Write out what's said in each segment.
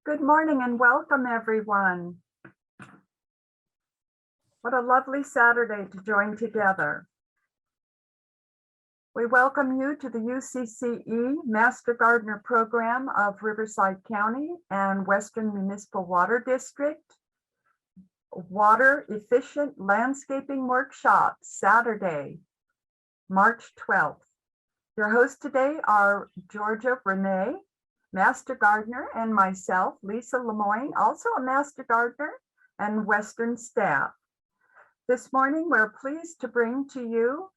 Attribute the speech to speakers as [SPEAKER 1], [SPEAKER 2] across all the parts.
[SPEAKER 1] Good morning and welcome, everyone. What a lovely Saturday to join together. We welcome you to the UCCE Master Gardener Program of Riverside County and Western Municipal Water District Water Efficient Landscaping Workshop, Saturday, March 12th. Your hosts today are Georgia Renee, Master Gardener, and myself, Lisa Lemoyne, also a Master Gardener, and Western staff. This morning, we're pleased to bring to you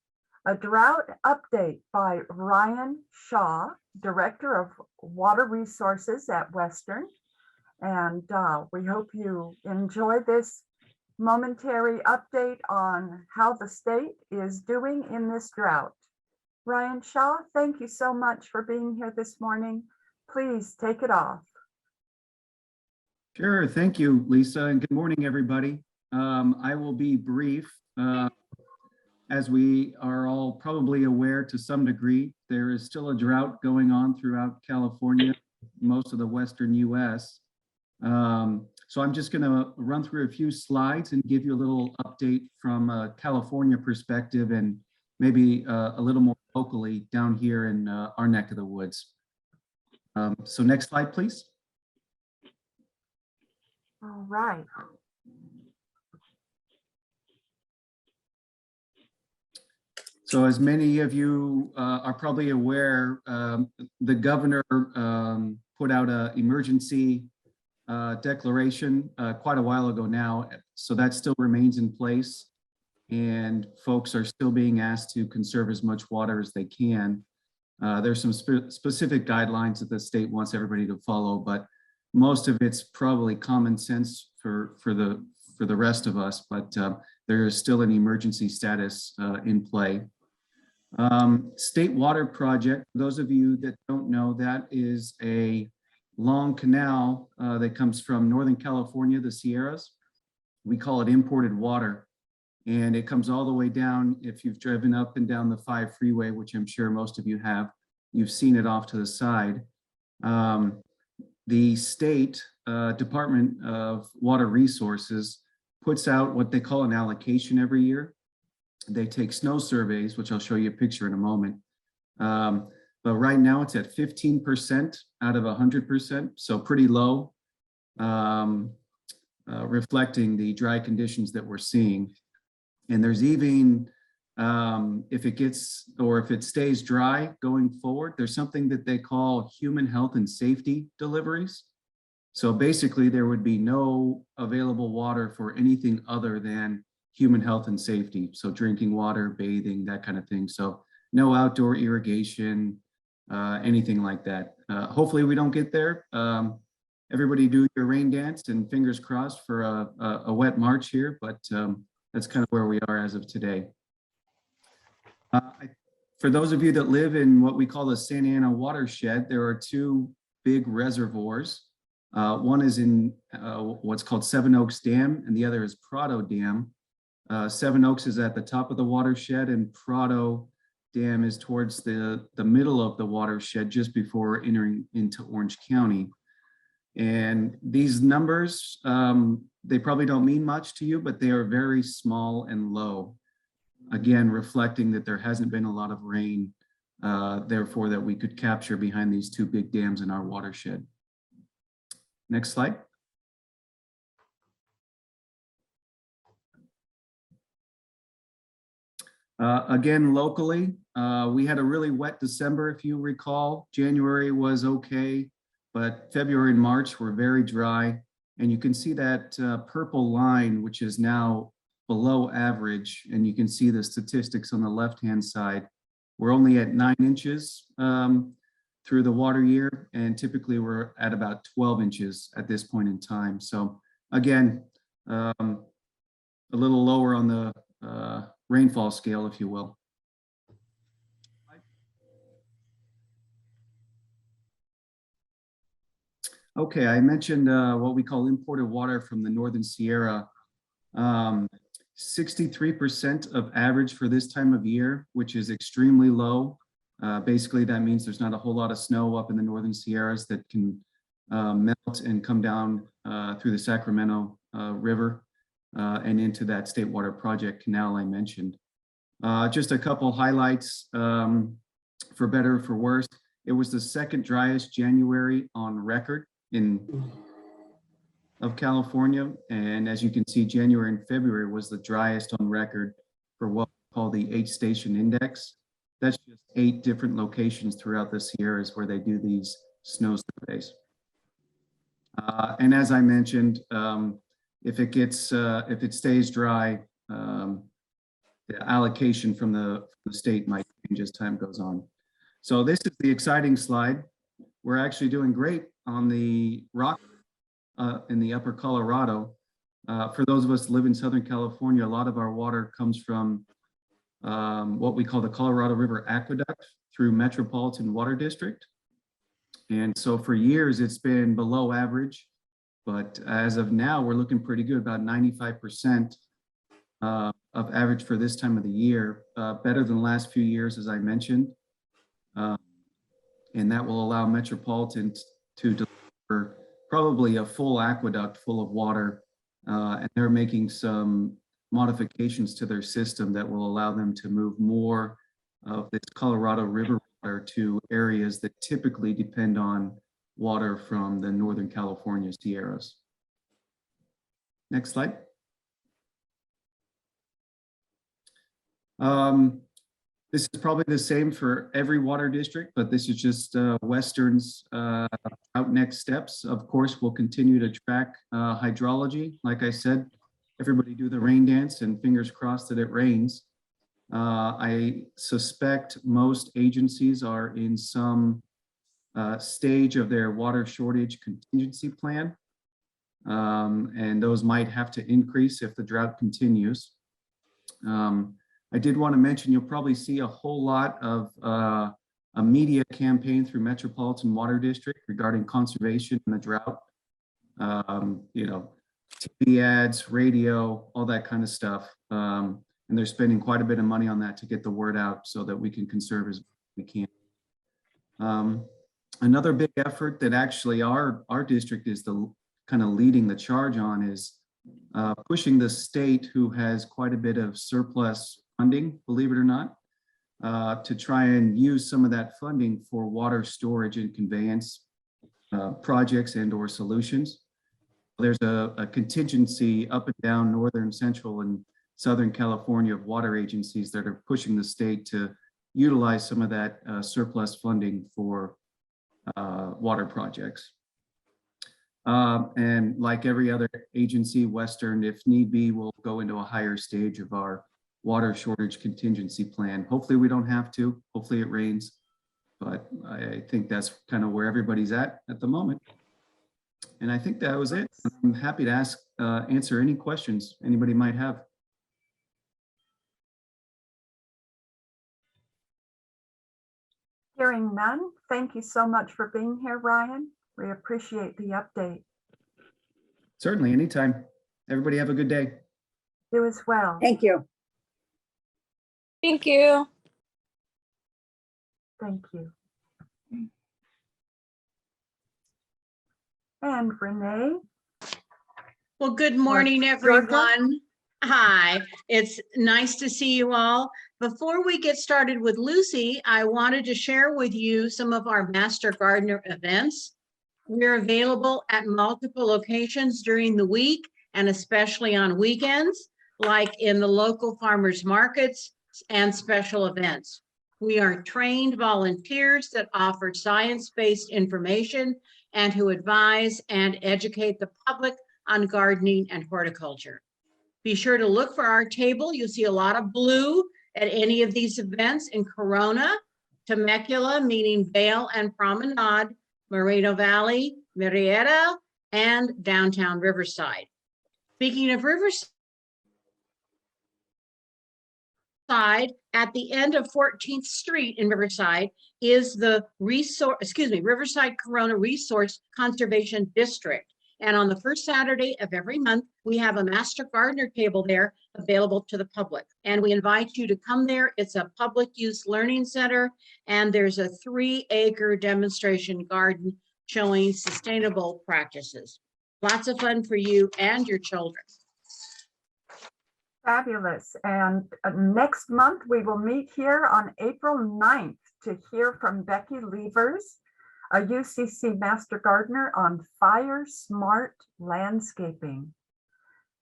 [SPEAKER 1] a drought update by Ryan Shaw, Director of Water Resources at Western. And we hope you enjoy this momentary update on how the state is doing in this drought. Ryan Shaw, thank you so much for being here this morning. Please take it off.
[SPEAKER 2] Sure, thank you, Lisa, and good morning, everybody. I will be brief. As we are all probably aware to some degree, there is still a drought going on throughout California, most of the Western US. So I'm just gonna run through a few slides and give you a little update from a California perspective and maybe a little more locally down here in our neck of the woods. So next slide, please.
[SPEAKER 1] All right.
[SPEAKER 2] So as many of you are probably aware, the governor put out an emergency declaration quite a while ago now. So that still remains in place. And folks are still being asked to conserve as much water as they can. There's some specific guidelines that the state wants everybody to follow, but most of it's probably common sense for the rest of us, but there is still an emergency status in play. State Water Project, those of you that don't know, that is a long canal that comes from Northern California, the Sierras. We call it imported water, and it comes all the way down. If you've driven up and down the 5 freeway, which I'm sure most of you have, you've seen it off to the side. The state Department of Water Resources puts out what they call an allocation every year. They take snow surveys, which I'll show you a picture in a moment. But right now it's at 15% out of 100%, so pretty low, reflecting the dry conditions that we're seeing. And there's even, if it stays dry going forward, there's something that they call human health and safety deliveries. So basically there would be no available water for anything other than human health and safety. So drinking water, bathing, that kind of thing. So no outdoor irrigation, anything like that. Hopefully we don't get there. Everybody do your rain dance and fingers crossed for a wet March here, but that's kind of where we are as of today. For those of you that live in what we call the Santa Ana watershed, there are 2 big reservoirs. One is in what's called Seven Oaks Dam, and the other is Prado Dam. Seven Oaks is at the top of the watershed, and Prado Dam is towards the middle of the watershed, just before entering into Orange County. And these numbers, they probably don't mean much to you, but they are very small and low. Again, reflecting that there hasn't been a lot of rain, therefore that we could capture behind these 2 big dams in our watershed. Next slide. Again, locally, we had a really wet December, if you recall. January was okay, but February and March were very dry. And you can see that purple line, which is now below average. And you can see the statistics on the left-hand side. We're only at 9 inches through the water year, and typically we're at about 12 inches at this point in time. So again, a little lower on the rainfall scale, if you will. Okay, I mentioned what we call imported water from the Northern Sierra. 63% of average for this time of year, which is extremely low. Basically, that means there's not a whole lot of snow up in the Northern Sierras that can melt and come down through the Sacramento River and into that State Water Project canal I mentioned. Just a couple highlights, for better or for worse. It was the second driest January on record of California. And as you can see, January and February was the driest on record for what we call the 8-station index. That's just 8 different locations throughout the Sierras where they do these snow surveys. And as I mentioned, if it stays dry, the allocation from the state might change as time goes on. So this is the exciting slide. We're actually doing great on the rock in the upper Colorado. For those of us who live in Southern California, a lot of our water comes from what we call the Colorado River Aqueduct through Metropolitan Water District. And so for years, it's been below average. But as of now, we're looking pretty good, about 95% of average for this time of the year, better than the last few years, as I mentioned. And that will allow Metropolitan to deliver probably a full aqueduct full of water. And they're making some modifications to their system that will allow them to move more of this Colorado River water to areas that typically depend on water from the Northern California Sierras. Next slide. This is probably the same for every water district, but this is just Western's out next steps. Of course, we'll continue to track hydrology. Like I said, everybody do the rain dance and fingers crossed that it rains. I suspect most agencies are in some stage of their water shortage contingency plan. And those might have to increase if the drought continues. I did want to mention, you'll probably see a whole lot of a media campaign through Metropolitan Water District regarding conservation and the drought. You know, TV ads, radio, all that kind of stuff. And they're spending quite a bit of money on that to get the word out so that we can conserve as we can. Another big effort that actually our district is the kind of leading the charge on is pushing the state, who has quite a bit of surplus funding, believe it or not, to try and use some of that funding for water storage and conveyance projects and or solutions. There's a contingency up and down Northern, Central, and Southern California of water agencies that are pushing the state to utilize some of that surplus funding for water projects. And like every other agency, Western, if need be, will go into a higher stage of our water shortage contingency plan. Hopefully we don't have to, hopefully it rains, but I think that's kind of where everybody's at the moment. And I think that was it. I'm happy to answer any questions anybody might have.
[SPEAKER 1] Hearing none, thank you so much for being here, Ryan. We appreciate the update.
[SPEAKER 2] Certainly, anytime. Everybody have a good day.
[SPEAKER 1] You as well.
[SPEAKER 3] Thank you.
[SPEAKER 4] Thank you.
[SPEAKER 1] Thank you. And Renee?
[SPEAKER 5] Well, good morning,
[SPEAKER 1] Georgia?
[SPEAKER 5] everyone. Hi, it's nice to see you all. Before we get started with Lucy, I wanted to share with you some of our Master Gardener events. We're available at multiple locations during the week and especially on weekends, like in the local farmers markets and special events. We are trained volunteers that offer science-based information and who advise and educate the public on gardening and horticulture. Be sure to look for our table. You'll see a lot of blue at any of these events in Corona, Temecula, meaning Vale and Promenade, Moreno Valley, Murrieta, and downtown Riverside. Speaking of Riverside, at the end of 14th Street in Riverside is the Riverside Corona Resource Conservation District. And on the first Saturday of every month, we have a Master Gardener table there available to the public. And we invite you to come there. It's a public use learning center, and there's a 3-acre demonstration garden showing sustainable practices. Lots of fun for you and your children.
[SPEAKER 1] Fabulous. And next month, we will meet here on April 9th to hear from Becky Levers, a UCC Master Gardener on Fire Smart Landscaping.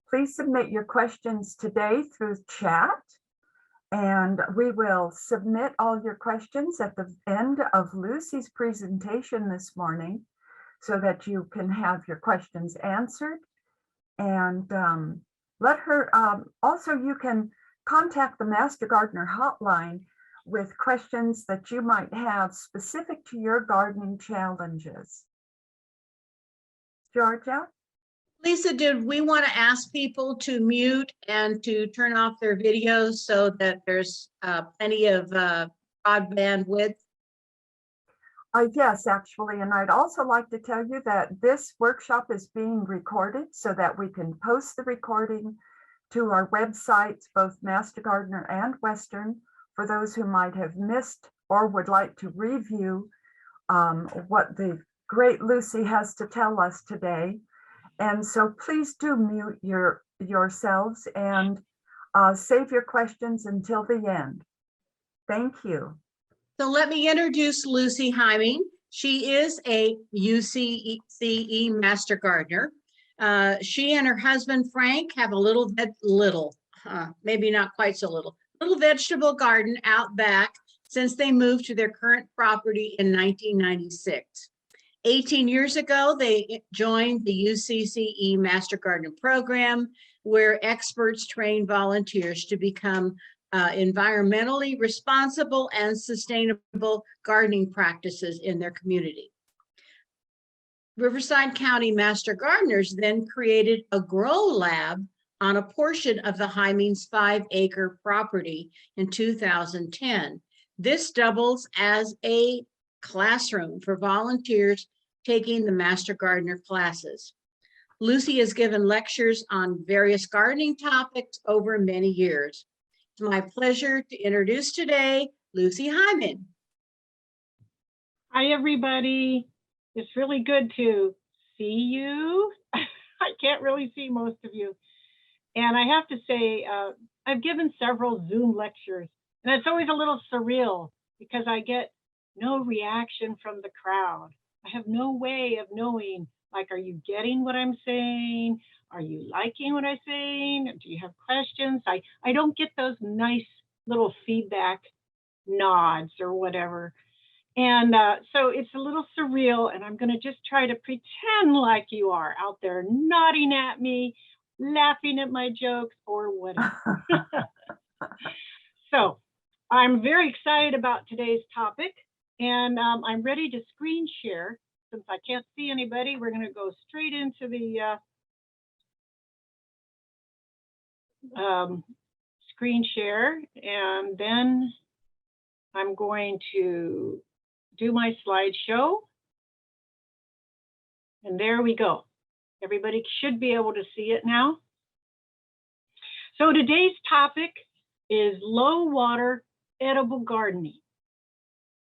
[SPEAKER 1] Please submit your questions today through chat, and we will submit all your questions at the end of Lucy's presentation this morning so that you can have your questions answered. And let her, also you can contact the Master Gardener hotline with questions that you might have specific to your gardening challenges. Georgia?
[SPEAKER 5] Lisa, did we want to ask people to mute and to turn off their videos so that there's plenty of broadband width?
[SPEAKER 1] Yes, actually, and I'd also like to tell you that this workshop is being recorded so that we can post the recording to our websites, both Master Gardener and Western, for those who might have missed or would like to review what the great Lucy has to tell us today. And so please do mute yourselves and save your questions until the end. Thank you.
[SPEAKER 5] So let me introduce Lucy Heyming. She is a UCCE Master Gardener. She and her husband Frank have maybe not quite so little vegetable garden out back since they moved to their current property in 1996. 18 years ago, they joined the UCCE Master Gardener program, where experts train volunteers to become environmentally responsible and sustainable gardening practices in their community. Riverside County Master Gardeners then created a grow lab on a portion of the Heyming's 5-acre property in 2010. This doubles as a classroom for volunteers taking the Master Gardener classes. Lucy has given lectures on various gardening topics over many years. It's my pleasure to introduce today Lucy Heyming.
[SPEAKER 3] Hi, everybody. It's really good to see you. I can't really see most of you. And I have to say, I've given several Zoom lectures, and it's always a little surreal because I get no reaction from the crowd. I have no way of knowing, like, are you getting what I'm saying? Are you liking what I'm saying? Do you have questions? I don't get those nice little feedback nods or whatever. And so it's a little surreal, and I'm going to just try to pretend like you are out there nodding at me, laughing at my jokes, or whatever. So I'm very excited about today's topic, and I'm ready to screen share. Since I can't see anybody, we're going to go straight into the screen share, and then I'm going to do my slideshow. And there we go. Everybody should be able to see it now. So today's topic is low water edible gardening.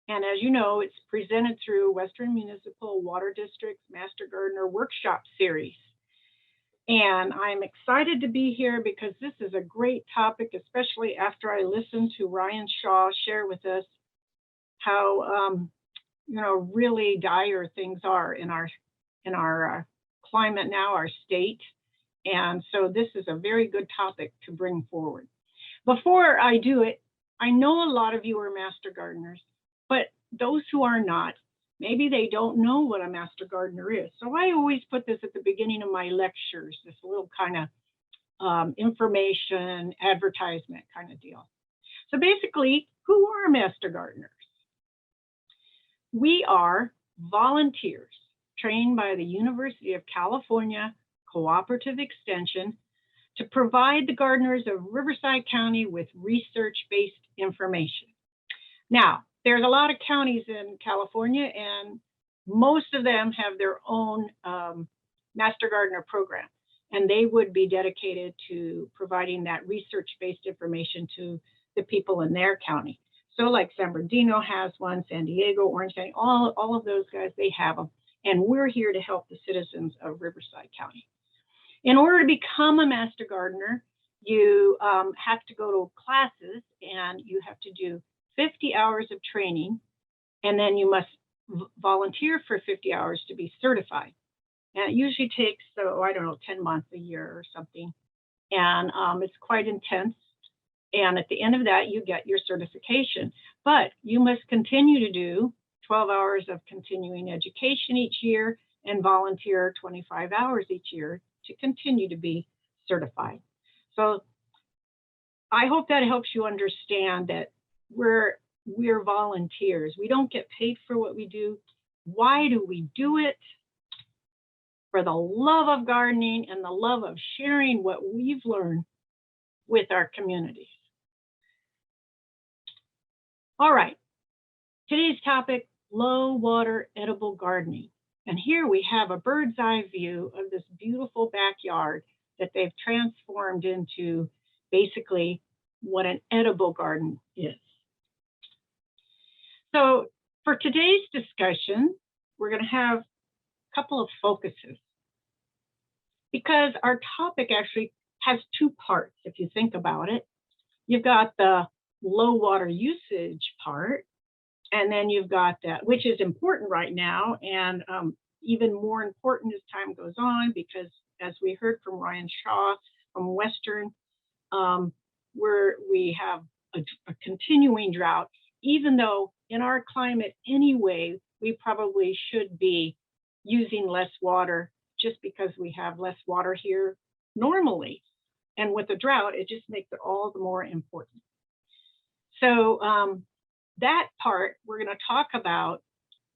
[SPEAKER 3] And as you know, it's presented through Western Municipal Water District's Master Gardener Workshop Series. And I'm excited to be here because this is a great topic, especially after I listened to Ryan Shaw share with us how really dire things are in our climate now, our state. And so this is a very good topic to bring forward. Before I do it, I know a lot of you are Master Gardeners, but those who are not, maybe they don't know what a Master Gardener is. So I always put this at the beginning of my lectures, this little kind of information, advertisement kind of deal. So basically, who are Master Gardeners? We are volunteers trained by the University of California Cooperative Extension to provide the gardeners of Riverside County with research-based information. Now, there's a lot of counties in California, and most of them have their own Master Gardener program, and they would be dedicated to providing that research-based information to the people in their county. So like San Bernardino has one, San Diego, Orange County, all of those guys, they have them. and we're here to help the citizens of Riverside County. In order to become a Master Gardener, you have to go to classes, and you have to do 50 hours of training, and then you must volunteer for 50 hours to be certified. And it usually takes, I don't know, 10 months, a year or something. And it's quite intense. And at the end of that, you get your certification. But you must continue to do 12 hours of continuing education each year and volunteer 25 hours each year to continue to be certified. So I hope that helps you understand that we're volunteers. We don't get paid for what we do. Why do we do it? For the love of gardening and the love of sharing what we've learned with our communities. All right, today's topic, low water edible gardening. And here we have a bird's eye view of this beautiful backyard that they've transformed into basically what an edible garden is. So for today's discussion, we're going to have a couple of focuses, because our topic actually has two parts, if you think about it. You've got the low water usage part, and then you've got that, which is important right now, and even more important as time goes on, because as we heard from Ryan Shaw from Western, we have a continuing drought, even though in our climate anyway, we probably should be using less water just because we have less water here normally. And with the drought, it just makes it all the more important. So that part, we're going to talk about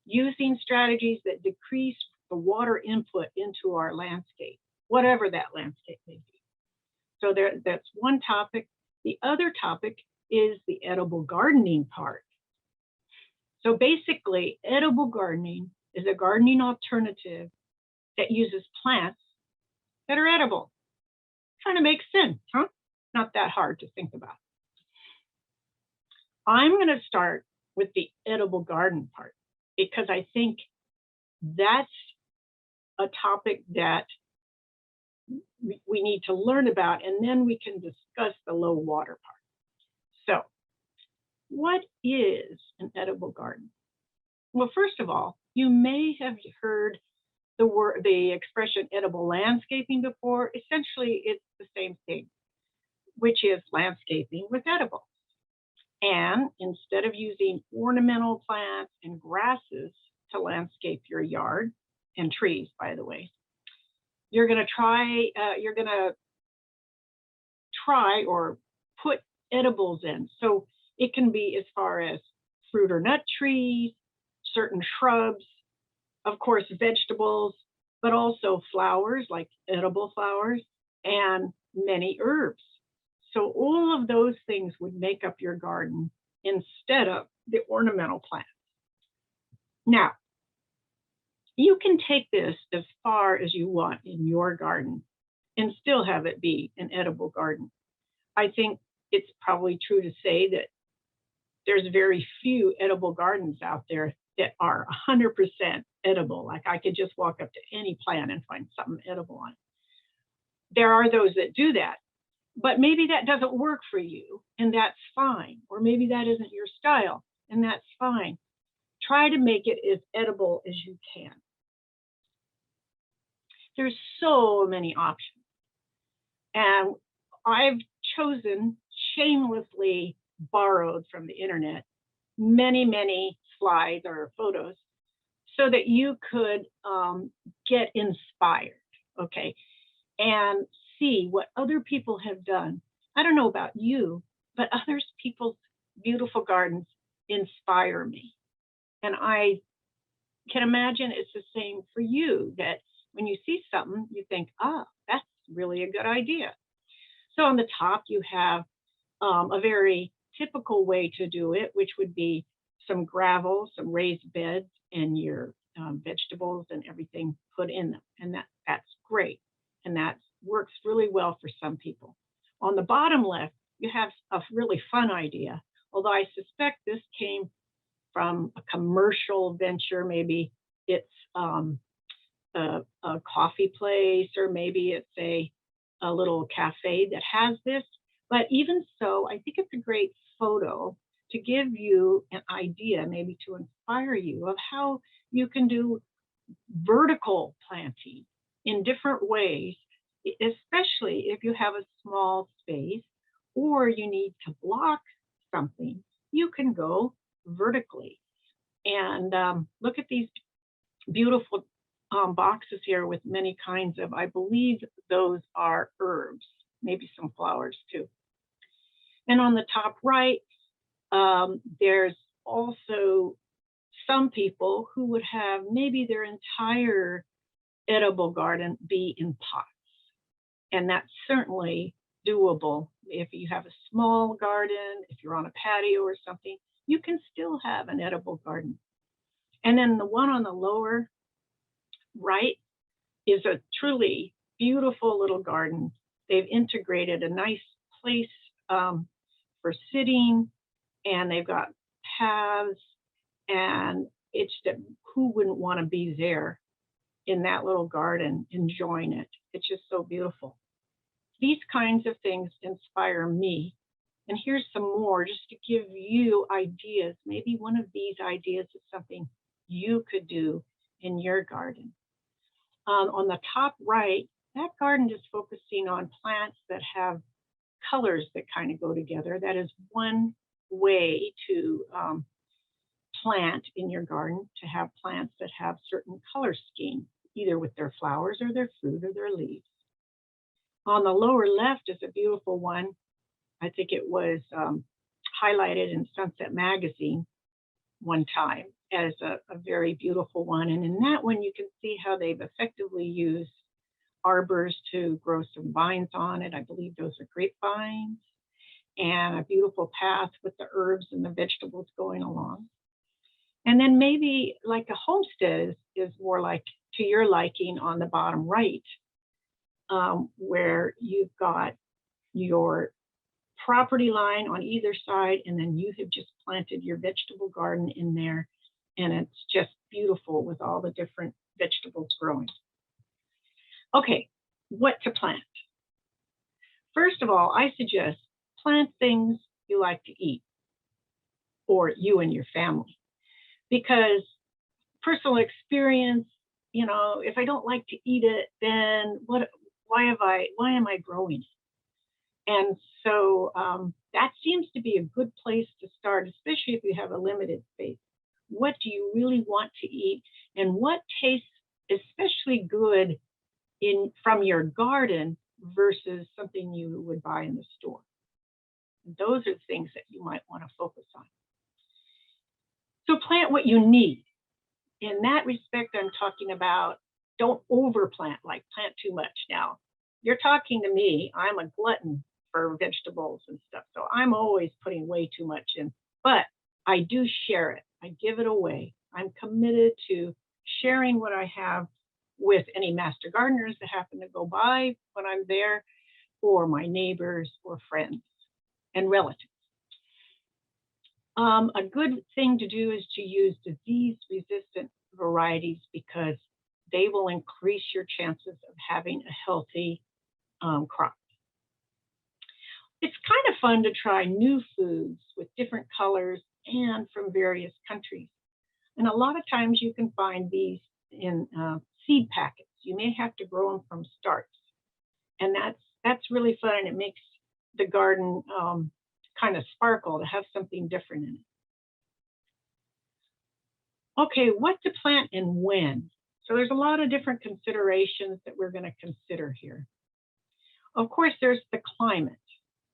[SPEAKER 3] using strategies that decrease the water input into our landscape, whatever that landscape may be. So that's one topic. The other topic is the edible gardening part. So basically, edible gardening is a gardening alternative that uses plants that are edible. Trying to make sense, huh? Not that hard to think about. I'm going to start with the edible garden part, because I think that's a topic that we need to learn about, and then we can discuss the low water part. So what is an edible garden? Well, first of all, you may have heard the expression edible landscaping before. Essentially, it's the same thing, which is landscaping with edibles. And instead of using ornamental plants and grasses to landscape your yard, and trees, by the way, you're going to try or put edibles in. So it can be as far as fruit or nut trees, certain shrubs, of course, vegetables, but also flowers like edible flowers, and many herbs. So all of those things would make up your garden instead of the ornamental plants. Now, you can take this as far as you want in your garden and still have it be an edible garden. I think it's probably true to say that there's very few edible gardens out there that are 100% edible. Like I could just walk up to any plant and find something edible on it. There are those that do that, but maybe that doesn't work for you, and that's fine. Or maybe that isn't your style, and that's fine. Try to make it as edible as you can. There's so many options. And I've chosen, shamelessly borrowed from the internet, many slides or photos so that you could get inspired, okay, and see what other people have done. I don't know about you, but other people's beautiful gardens inspire me. And I can imagine it's the same for you, that when you see something, you think, ah, that's really a good idea. So on the top, you have a very typical way to do it, which would be some gravel, some raised beds, and your vegetables and everything put in them. And that's great. And that works really well for some people. On the bottom left, you have a really fun idea, although I suspect this came from a commercial venture, maybe it's a coffee place, or maybe it's a little cafe that has this. But even so, I think it's a great photo to give you an idea, maybe to inspire you of how you can do vertical planting in different ways, especially if you have a small space or you need to block something, you can go vertically. And look at these beautiful boxes here with many kinds of, I believe those are herbs, maybe some flowers too. And on the top right, there's also some people who would have maybe their entire edible garden be in pots. And that's certainly doable. If you have a small garden, if you're on a patio or something, you can still have an edible garden. And then the one on the lower right is a truly beautiful little garden. They've integrated a nice place for sitting, and they've got paths, and it's just, who wouldn't want to be there in that little garden enjoying it? It's just so beautiful. These kinds of things inspire me. And here's some more just to give you ideas. Maybe one of these ideas is something you could do in your garden. On the top right, that garden is focusing on plants that have colors that kind of go together. That is one way to plant in your garden, to have plants that have certain color schemes, either with their flowers or their fruit or their leaves. On the lower left is a beautiful one. I think it was highlighted in Sunset Magazine one time as a very beautiful one. And in that one, you can see how they've effectively used arbors to grow some vines on it. I believe those are grapevines, and a beautiful path with the herbs and the vegetables going along. And then maybe like a homestead is more like to your liking on the bottom right, where you've got your property line on either side, and then you have just planted your vegetable garden in there, and it's just beautiful with all the different vegetables growing. Okay, what to plant? First of all, I suggest plant things you like to eat, or you and your family, because personal experience, you know, if I don't like to eat it, then why am I growing it? And so that seems to be a good place to start, especially if you have a limited space. What do you really want to eat, and what tastes especially good from your garden versus something you would buy in the store? Those are things that you might want to focus on. So plant what you need. In that respect, I'm talking about don't overplant, like plant too much. Now, you're talking to me, I'm a glutton for vegetables and stuff, so I'm always putting way too much in, but I do share it. I give it away. I'm committed to sharing what I have with any master gardeners that happen to go by when I'm there, or my neighbors or friends and relatives. A good thing to do is to use disease-resistant varieties, because they will increase your chances of having a healthy crop. It's kind of fun to try new foods with different colors and from various countries. And a lot of times you can find these in seed packets. You may have to grow them from starts. And that's really fun, and it makes the garden kind of sparkle to have something different in it. Okay, what to plant and when? So there's a lot of different considerations that we're going to consider here. Of course, there's the climate.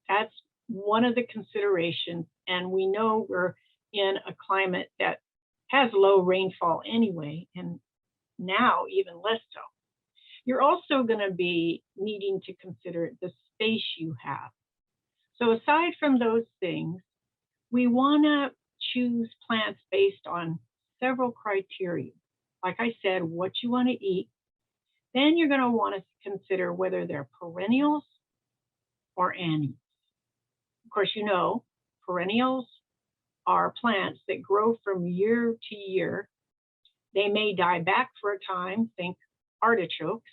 [SPEAKER 3] That's one of the considerations, and we know we're in a climate that has low rainfall anyway, and now even less so. You're also going to be needing to consider the space you have. So aside from those things, we want to choose plants based on several criteria. Like I said, what you want to eat. Then you're going to want to consider whether they're perennials or annuals. Of course, you know, perennials are plants that grow from year to year. They may die back for a time, think artichokes.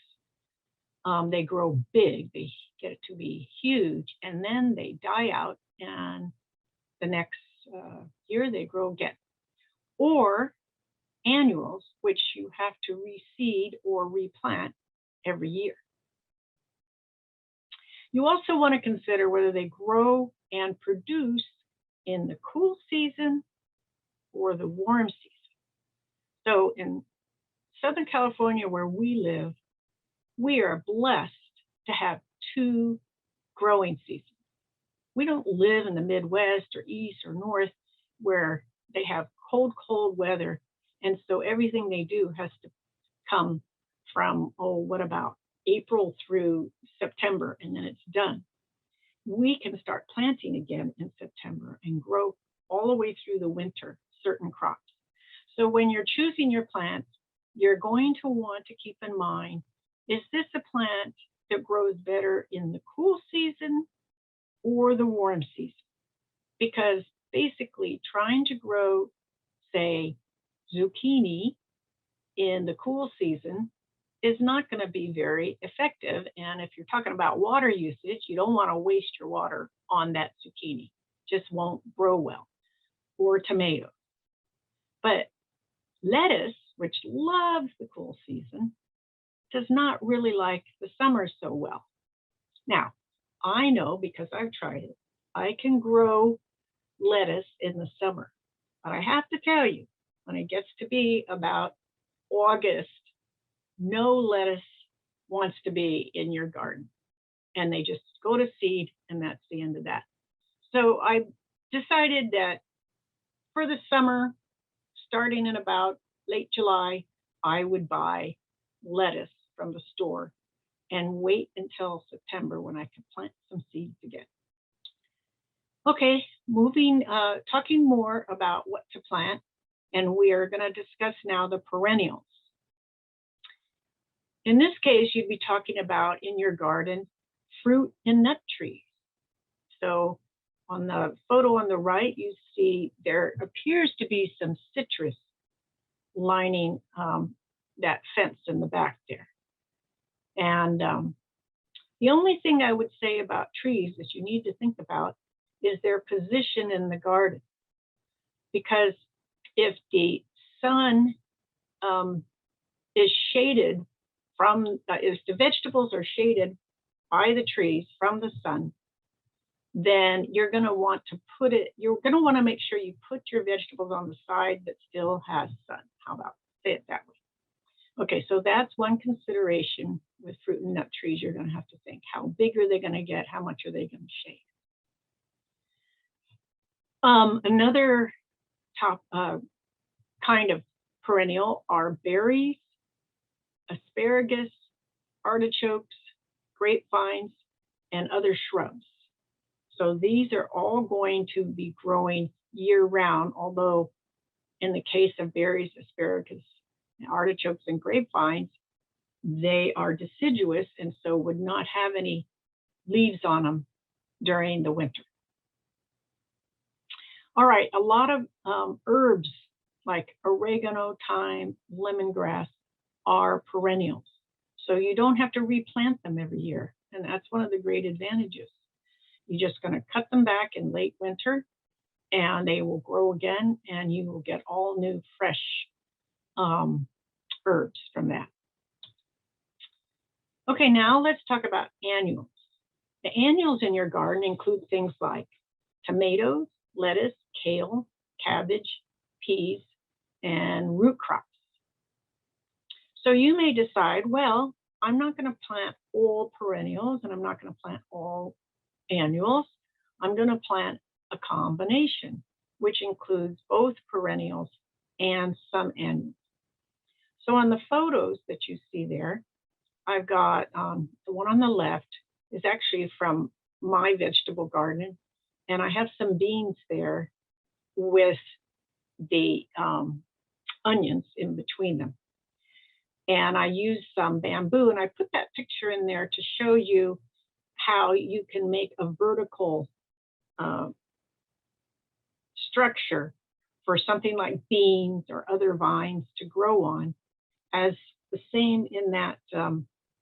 [SPEAKER 3] They grow big, they get to be huge, and then they die out, and the next year they grow again. Or annuals, which you have to reseed or replant every year. You also want to consider whether they grow and produce in the cool season or the warm season. So in Southern California, where we live, we are blessed to have 2 growing seasons. We don't live in the Midwest or East or North where they have cold, cold weather. And so everything they do has to come from, what about April through September, and then it's done. We can start planting again in September and grow all the way through the winter certain crops. So when you're choosing your plants, you're going to want to keep in mind, is this a plant that grows better in the cool season or the warm season? Because basically trying to grow, say, zucchini in the cool season is not going to be very effective. And if you're talking about water usage, you don't want to waste your water on that zucchini. Just won't grow well. Or tomatoes. But lettuce, which loves the cool season, does not really like the summer so well. Now, I know because I've tried it, I can grow lettuce in the summer. But I have to tell you, when it gets to be about August, no lettuce wants to be in your garden. And they just go to seed, and that's the end of that. So I decided that for the summer, starting in about late July, I would buy lettuce from the store and wait until September when I could plant some seeds again. Okay, talking more about what to plant, and we are going to discuss now the perennials. In this case, you'd be talking about in your garden, fruit and nut trees. So on the photo on the right, you see there appears to be some citrus lining that fence in the back there. And the only thing I would say about trees that you need to think about is their position in the garden. Because if the sun is shaded from, if the vegetables are shaded by the trees from the sun, then you're going to want to make sure you put your vegetables on the side that still has sun. How about say it that way? Okay, so that's one consideration with fruit and nut trees. You're going to have to think, how big are they going to get? How much are they going to shade? Another top kind of perennial are berries, asparagus, artichokes, grapevines, and other shrubs. So these are all going to be growing year round, although in the case of berries, asparagus, artichokes, and grapevines, they are deciduous and so would not have any leaves on them during the winter. All right, a lot of herbs like oregano, thyme, lemongrass are perennials. So you don't have to replant them every year. And that's one of the great advantages. You're just going to cut them back in late winter and they will grow again, and you will get all new fresh herbs from that. Okay, now let's talk about annuals. The annuals in your garden include things like tomatoes, lettuce, kale, cabbage, peas, and root crops. So you may decide, well, I'm not going to plant all perennials and I'm not going to plant all annuals. I'm going to plant a combination, which includes both perennials and some annuals. So on the photos that you see there, I've got the one on the left is actually from my vegetable garden, and I have some beans there with the onions in between them. And I used some bamboo, and I put that picture in there to show you how you can make a vertical structure for something like beans or other vines to grow on, as the same in that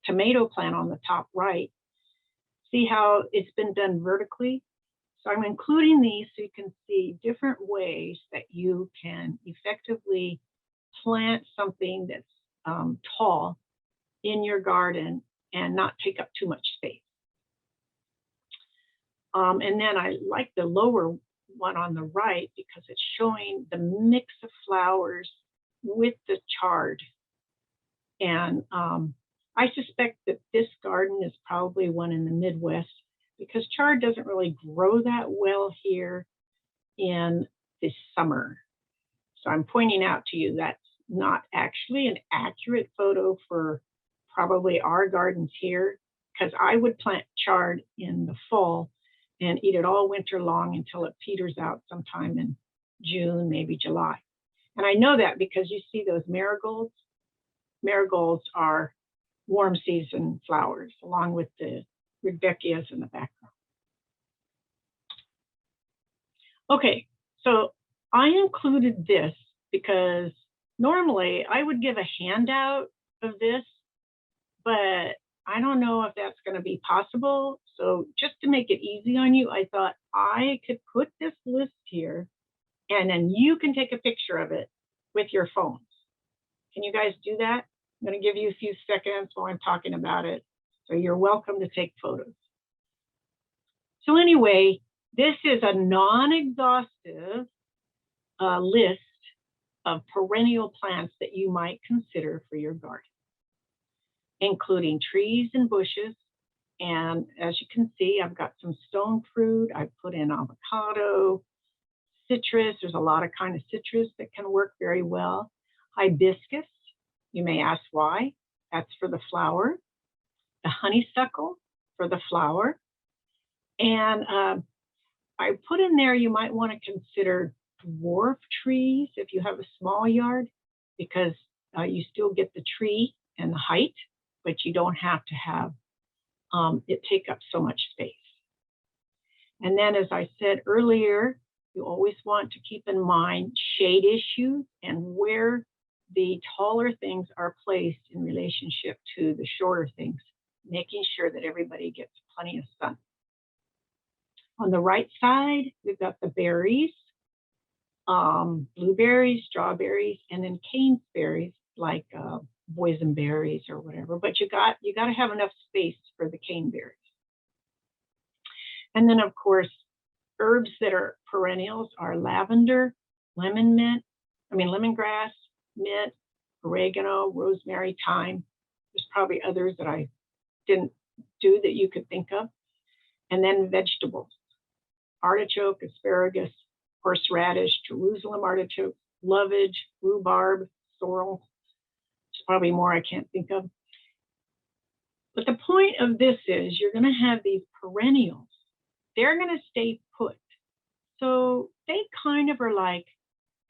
[SPEAKER 3] tomato plant on the top right. See how it's been done vertically? So I'm including these so you can see different ways that you can effectively plant something that's tall in your garden and not take up too much space. And then I like the lower one on the right because it's showing the mix of flowers with the chard. And I suspect that this garden is probably one in the Midwest because chard doesn't really grow that well here in the summer. So I'm pointing out to you that's not actually an accurate photo for probably our gardens here, because I would plant chard in the fall and eat it all winter long until it peters out sometime in June, maybe July. And I know that because you see those marigolds. Marigolds are warm season flowers along with the rudbeckias in the background. Okay, so I included this because normally I would give a handout of this, but I don't know if that's going to be possible. So just to make it easy on you, I thought I could put this list here and then you can take a picture of it with your phones. Can you guys do that? I'm going to give you a few seconds while I'm talking about it. So you're welcome to take photos. So anyway, this is a non-exhaustive list of perennial plants that you might consider for your garden, including trees and bushes. And as you can see, I've got some stone fruit. I've put in avocado, citrus. There's a lot of kind of citrus that can work very well. Hibiscus, you may ask why. That's for the flower. The honeysuckle for the flower. And I put in there, you might want to consider dwarf trees if you have a small yard, because you still get the tree and the height, but you don't have to have it take up so much space. And then, as I said earlier, you always want to keep in mind shade issues and where the taller things are placed in relationship to the shorter things, making sure that everybody gets plenty of sun. On the right side, we've got the berries, blueberries, strawberries, and then caneberries like boysenberries or whatever. But you got to have enough space for the caneberries. And then, of course, herbs that are perennials are lavender, lemongrass, mint, oregano, rosemary, thyme. There's probably others that I didn't do that you could think of. And then vegetables, artichoke, asparagus, horseradish, Jerusalem artichoke, lovage, rhubarb, sorrel. There's probably more I can't think of. But the point of this is you're going to have these perennials. They're going to stay put. So they kind of are like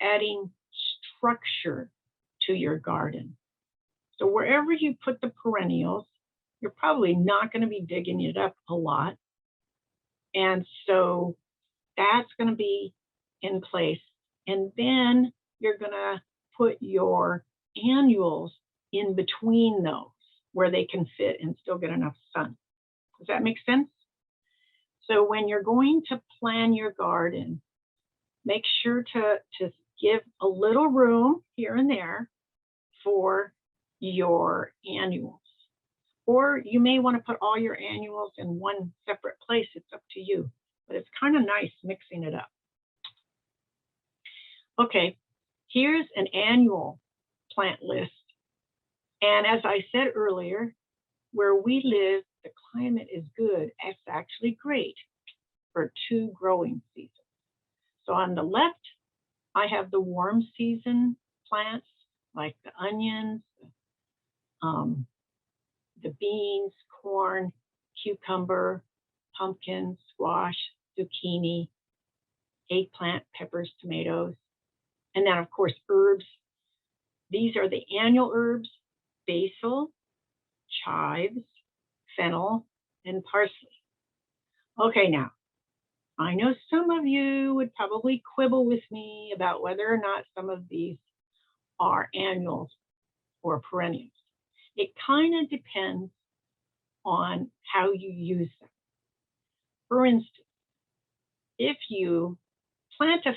[SPEAKER 3] adding structure to your garden. So wherever you put the perennials, you're probably not going to be digging it up a lot. And so that's going to be in place. And then you're going to put your annuals in between those where they can fit and still get enough sun. Does that make sense? So when you're going to plan your garden, make sure to give a little room here and there for your annuals. Or you may want to put all your annuals in one separate place. It's up to you, but it's kind of nice mixing it up. Okay, here's an annual plant list. And as I said earlier, where we live, the climate is good. It's actually great for 2 growing seasons. So on the left, I have the warm season plants like the onions, the beans, corn, cucumber, pumpkin, squash, zucchini, eggplant, peppers, tomatoes, and then of course herbs. These are the annual herbs: basil, chives, fennel, and parsley. Okay, now I know some of you would probably quibble with me about whether or not some of these are annuals or perennials. It kind of depends on how you use them. For instance, if you plant a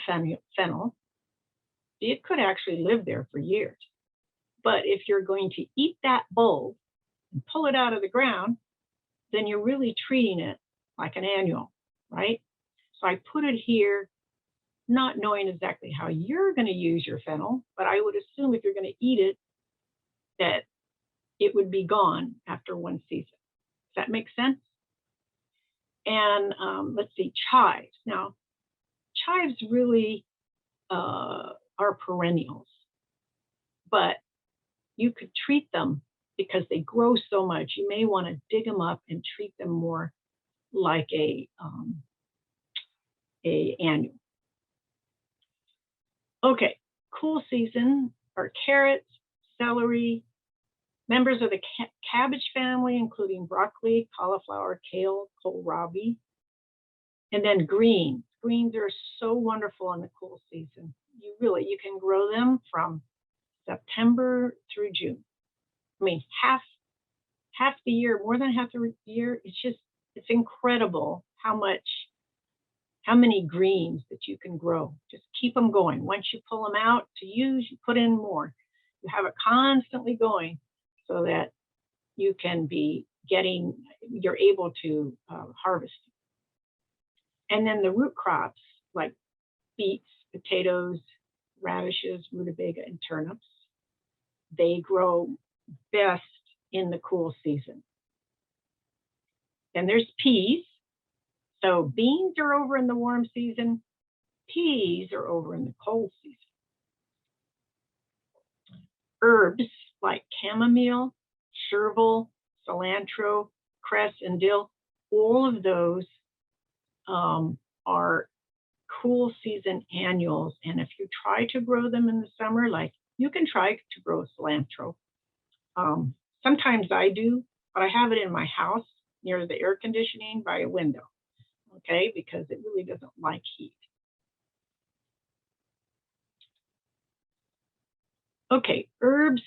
[SPEAKER 3] fennel, it could actually live there for years. But if you're going to eat that bulb and pull it out of the ground, then you're really treating it like an annual, right? So I put it here, not knowing exactly how you're going to use your fennel, but I would assume if you're going to eat it, that it would be gone after one season. Does that make sense? And let's see, chives. Now, chives really are perennials, but you could treat them because they grow so much. You may want to dig them up and treat them more like a annual. Okay, cool season are carrots, celery, members of the cabbage family, including broccoli, cauliflower, kale, kohlrabi, and then greens. Greens are so wonderful in the cool season. You can grow them from September through June. I mean, half the year, more than half the year. It's incredible how many greens that you can grow. Just keep them going. Once you pull them out to use, you put in more. You have it constantly going so that you can be you're able to harvest. And then the root crops like beets, potatoes, radishes, rutabaga, and turnips, they grow best in the cool season. Then there's peas. So beans are over in the warm season. Peas are over in the cold season. Herbs like chamomile, chervil, cilantro, cress, and dill, all of those are cool season annuals. And if you try to grow them in the summer, like you can try to grow cilantro. Sometimes I do, but I have it in my house near the air conditioning by a window, okay, because it really doesn't like heat. Okay, herbs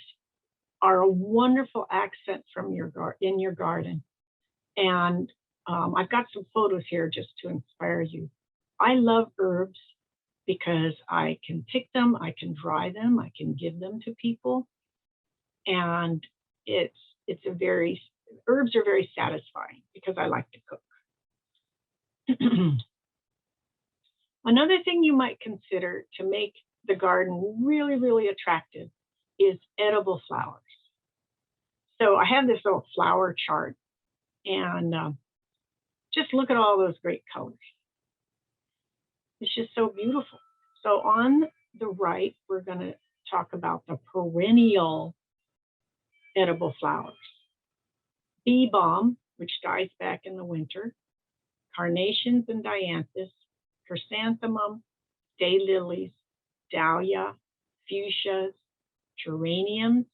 [SPEAKER 3] are a wonderful accent from in your garden. And I've got some photos here just to inspire you. I love herbs because I can pick them, I can dry them, I can give them to people. And herbs are very satisfying because I like to cook. Another thing you might consider to make the garden really, really attractive is edible flowers. So I have this little flower chart, and just look at all those great colors. It's just so beautiful. So on the right, we're going to talk about the perennial edible flowers. Bee balm, which dies back in the winter, carnations and dianthus, chrysanthemum, daylilies, dahlia, fuchsias, geraniums,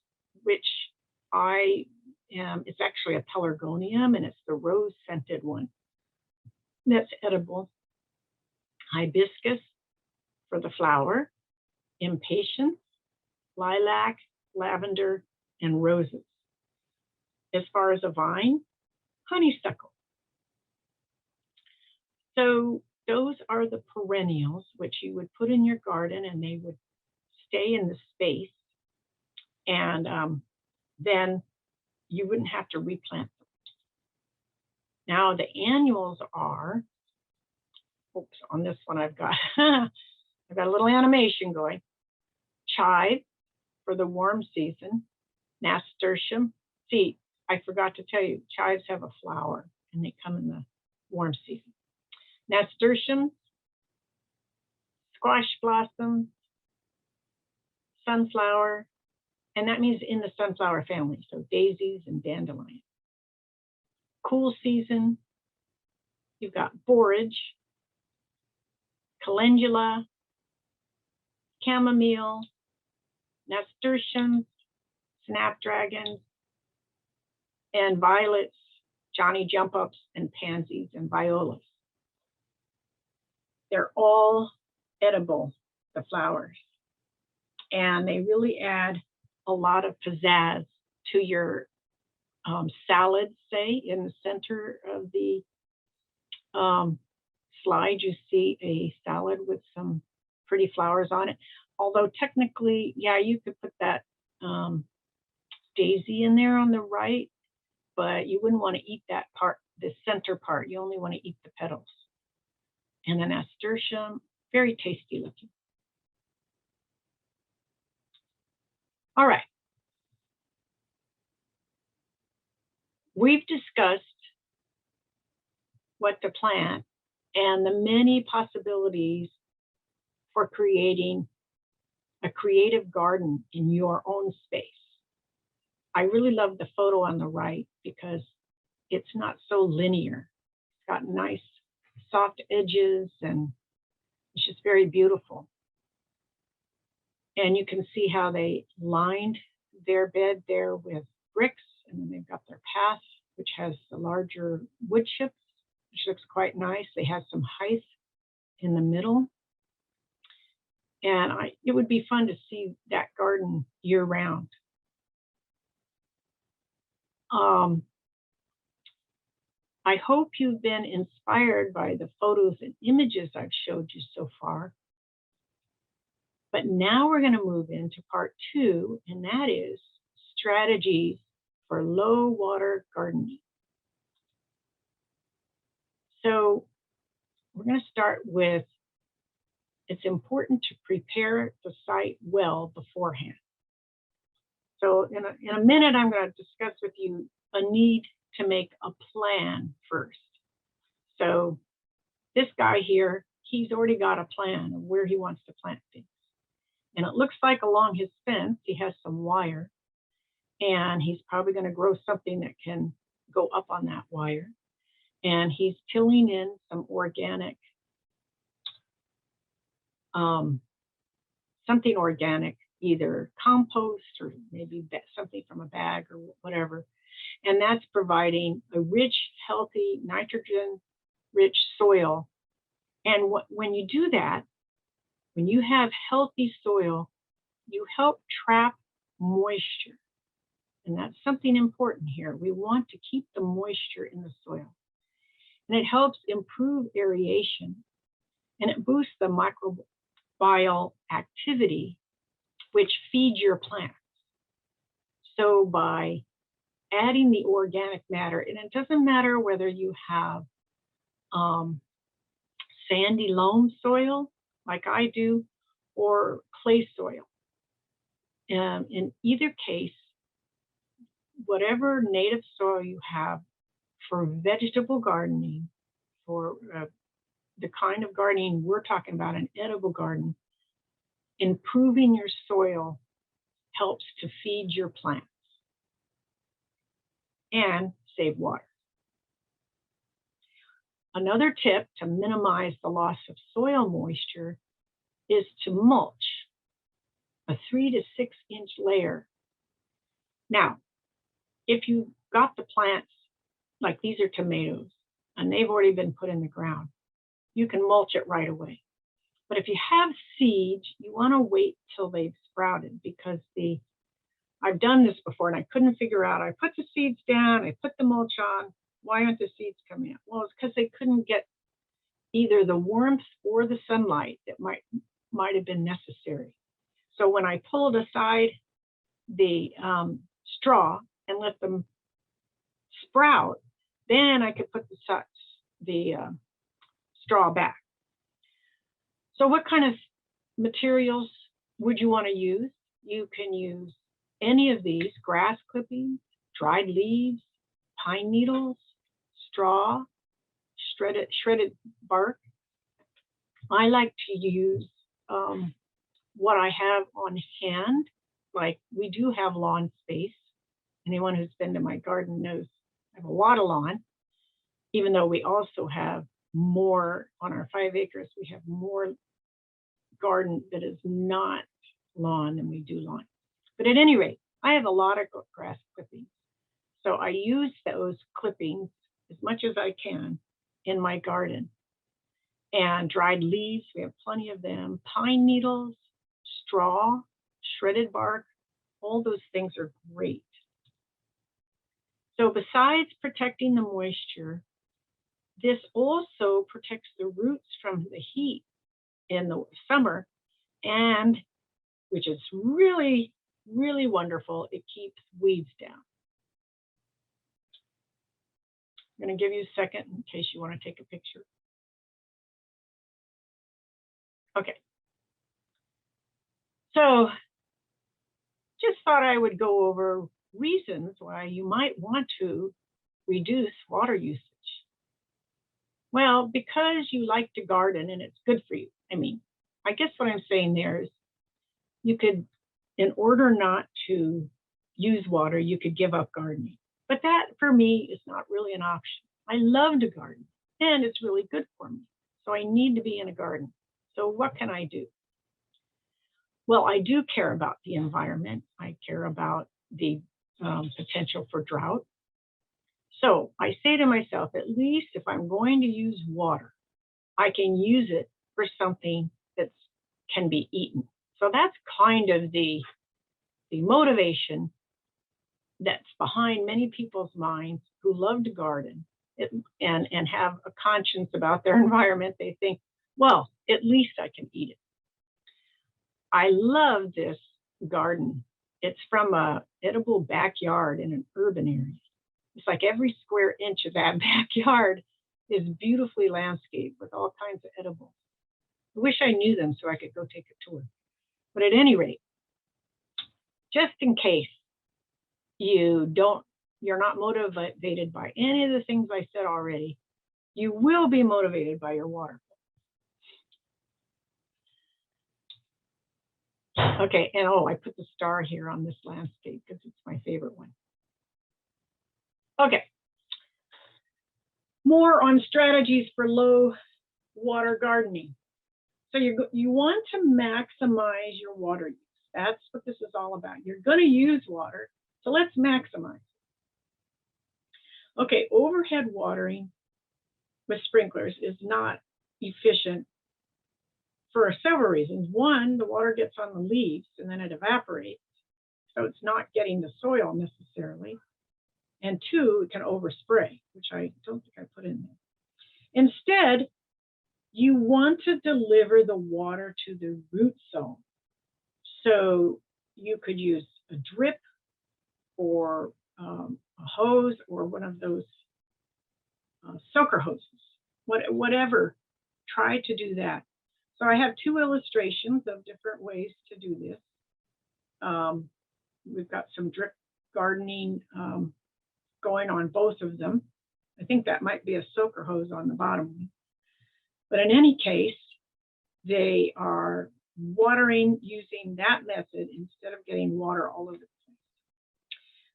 [SPEAKER 3] which it's actually a pelargonium, and it's the rose-scented one. That's edible. Hibiscus for the flower, impatiens, lilac, lavender, and roses. As far as a vine, honeysuckle. So those are the perennials which you would put in your garden, and they would stay in the space, and then you wouldn't have to replant them. Now the annuals are, oops, on this one I've got I've got a little animation going. Chive for the warm season, nasturtium. See, I forgot to tell you, chives have a flower and they come in the warm season. Nasturtiums, squash blossoms, sunflower, and that means in the sunflower family, so daisies and dandelions. Cool season, you've got borage, calendula, chamomile, nasturtiums, snapdragons, and violets, Johnny jump ups, and pansies and violas. They're all edible, the flowers. And they really add a lot of pizzazz to your salad, say, in the center of the slide, you see a salad with some pretty flowers on it. Although technically, yeah, you could put that daisy in there on the right, but you wouldn't want to eat that part, the center part. You only want to eat the petals. And an nasturtium, very tasty looking. All right. We've discussed what to plant and the many possibilities for creating a creative garden in your own space. I really love the photo on the right because it's not so linear. It's got nice soft edges and it's just very beautiful. And you can see how they lined their bed there with bricks, and then they've got their path, which has the larger wood chips, which looks quite nice. They have some height in the middle. And it would be fun to see that garden year round. I hope you've been inspired by the photos and images I've showed you so far. But now we're going to move into part 2, and that is strategies for low water gardening. So we're going to start with, it's important to prepare the site well beforehand. So in a minute, I'm going to discuss with you a need to make a plan first. So this guy here, he's already got a plan of where he wants to plant things. And it looks like along his fence, he has some wire, and he's probably going to grow something that can go up on that wire. And he's tilling in some organic, something organic, either compost or maybe something from a bag or whatever. And that's providing a rich, healthy, nitrogen-rich soil. And when you do that, when you have healthy soil, you help trap moisture. And that's something important here. We want to keep the moisture in the soil. And it helps improve aeration, and it boosts the microbial activity, which feeds your plants. So by adding the organic matter, and it doesn't matter whether you have sandy loam soil, like I do, or clay soil. In either case, whatever native soil you have for vegetable gardening, for the kind of gardening we're talking about, an edible garden, improving your soil helps to feed your plants and save water. Another tip to minimize the loss of soil moisture is to mulch a 3 to 6 inch layer. Now, if you got the plants, like these are tomatoes, and they've already been put in the ground, you can mulch it right away. But if you have seeds, you want to wait till they've sprouted, because I've done this before and I couldn't figure out, I put the seeds down, I put the mulch on, why aren't the seeds coming up? Well, it's because they couldn't get either the warmth or the sunlight that might have been necessary. So when I pulled aside the straw and let them sprout, then I could put the straw back. So what kind of materials would you want to use? You can use any of these: grass clippings, dried leaves, pine needles, straw, shredded bark. I like to use what I have on hand. Like, we do have lawn space. Anyone who's been to my garden knows I have a lot of lawn, even though we also have more on our 5 acres. We have more garden that is not lawn than we do lawn. But at any rate, I have a lot of grass clippings. So I use those clippings as much as I can in my garden. And dried leaves, we have plenty of them. Pine needles, straw, shredded bark, all those things are great. So besides protecting the moisture, this also protects the roots from the heat in the summer, and which is really, really wonderful. It keeps weeds down. I'm going to give you a second in case you want to take a picture. Okay. So just thought I would go over reasons why you might want to reduce water usage. Well, because you like to garden and it's good for you. I mean, I guess what I'm saying there is you could, in order not to use water, you could give up gardening. But that for me is not really an option. I love to garden and it's really good for me. So I need to be in a garden. So what can I do? Well, I do care about the environment. I care about the potential for drought. So I say to myself, at least if I'm going to use water, I can use it for something that can be eaten. So that's kind of the motivation that's behind many people's minds who love to garden and have a conscience about their environment. They think, well, at least I can eat it. I love this garden. It's from a edible backyard in an urban area. It's like every square inch of that backyard is beautifully landscaped with all kinds of edibles. I wish I knew them so I could go take a tour. But at any rate, just in case you're not motivated by any of the things I said already, you will be motivated by your water. Okay, and oh, I put the star here on this landscape because it's my favorite one. Okay, more on strategies for low water gardening. So you want to maximize your water use. That's what this is all about. You're going to use water, so let's maximize. Okay, overhead watering with sprinklers is not efficient for several reasons. One, the water gets on the leaves and then it evaporates, so it's not getting the soil necessarily. And two, it can overspray, which I don't think I put in there. Instead, you want to deliver the water to the root zone. So you could use a drip or a hose or one of those soaker hoses, whatever. Try to do that. So I have two illustrations of different ways to do this. We've got some drip gardening going on both of them. I think that might be a soaker hose on the bottom one. But in any case, they are watering using that method instead of getting water all over the place.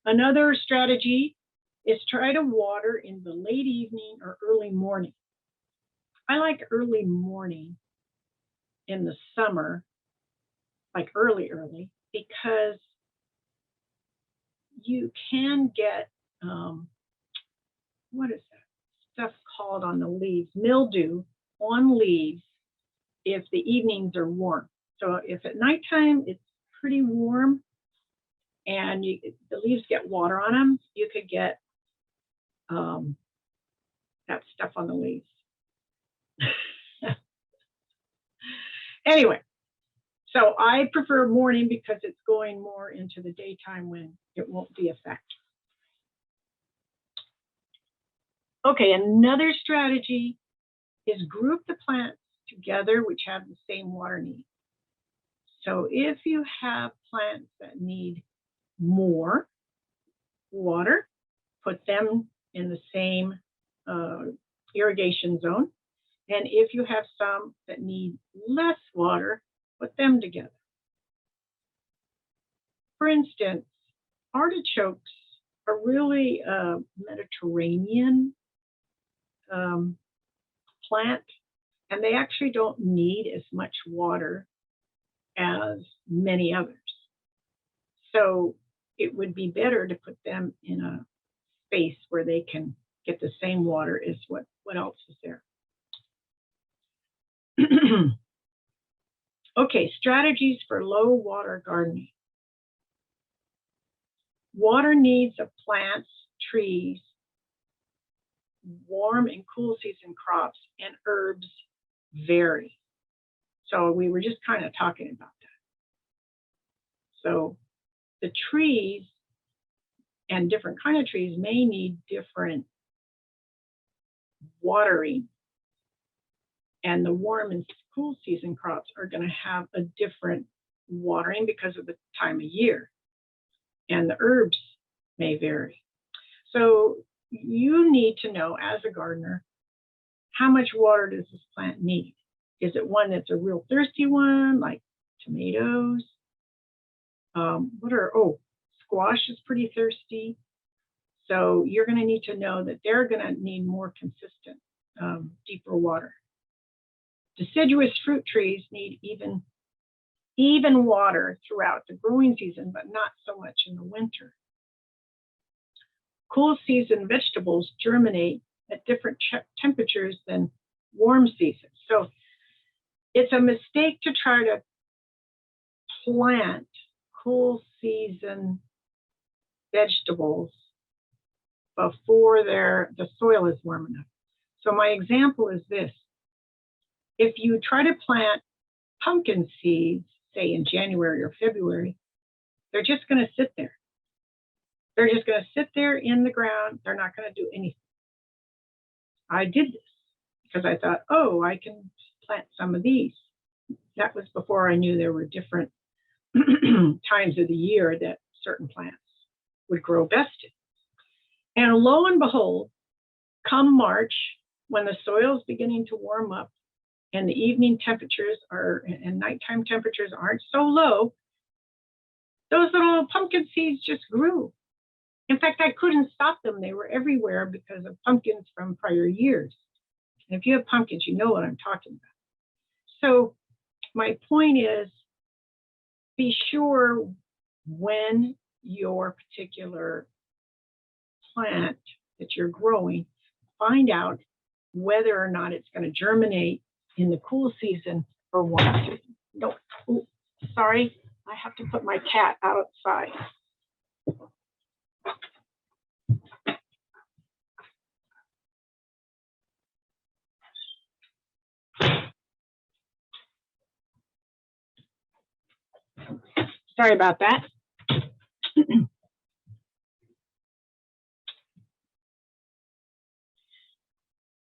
[SPEAKER 3] Another strategy is try to water in the late evening or early morning. I like early morning in the summer, like early, because you can get, what is that stuff called on the leaves? Mildew on leaves if the evenings are warm. So if at nighttime it's pretty warm and the leaves get water on them, you could get that stuff on the leaves. Anyway, so I prefer morning because it's going more into the daytime when it won't be a factor. Okay, another strategy is group the plants together which have the same water need. So if you have plants that need more water, put them in the same irrigation zone. And if you have some that need less water, put them together. For instance, artichokes are really a Mediterranean plant, and they actually don't need as much water as many others. So it would be better to put them in a space where they can get the same water as what else is there. Okay, strategies for low water gardening. Water needs of plants, trees, warm and cool season crops, and herbs vary. So we were just kind of talking about that. So the trees and different kind of trees may need different watering. And the warm and cool season crops are going to have a different watering because of the time of year. And the herbs may vary. So you need to know as a gardener, how much water does this plant need? Is it one that's a real thirsty one, like tomatoes? Squash is pretty thirsty. So you're going to need to know that they're going to need more consistent, deeper water. Deciduous fruit trees need even water throughout the growing season, but not so much in the winter. Cool season vegetables germinate at different temperatures than warm season. So it's a mistake to try to plant cool season vegetables before the soil is warm enough. So my example is this. If you try to plant pumpkin seeds, say in January or February, they're just going to sit there. They're just going to sit there in the ground. They're not going to do anything. I did this because I thought, oh, I can plant some of these. That was before I knew there were different times of the year that certain plants would grow best in. And lo and behold, come March, when the soil is beginning to warm up and the evening temperatures and nighttime temperatures aren't so low, those little pumpkin seeds just grew. In fact, I couldn't stop them. They were everywhere because of pumpkins from prior years. And if you have pumpkins, you know what I'm talking about. So my point is, be sure when your particular plant that you're growing, find out whether or not it's going to germinate in the cool season or warm season. No, ooh, sorry, I have to put my cat outside. Sorry about that.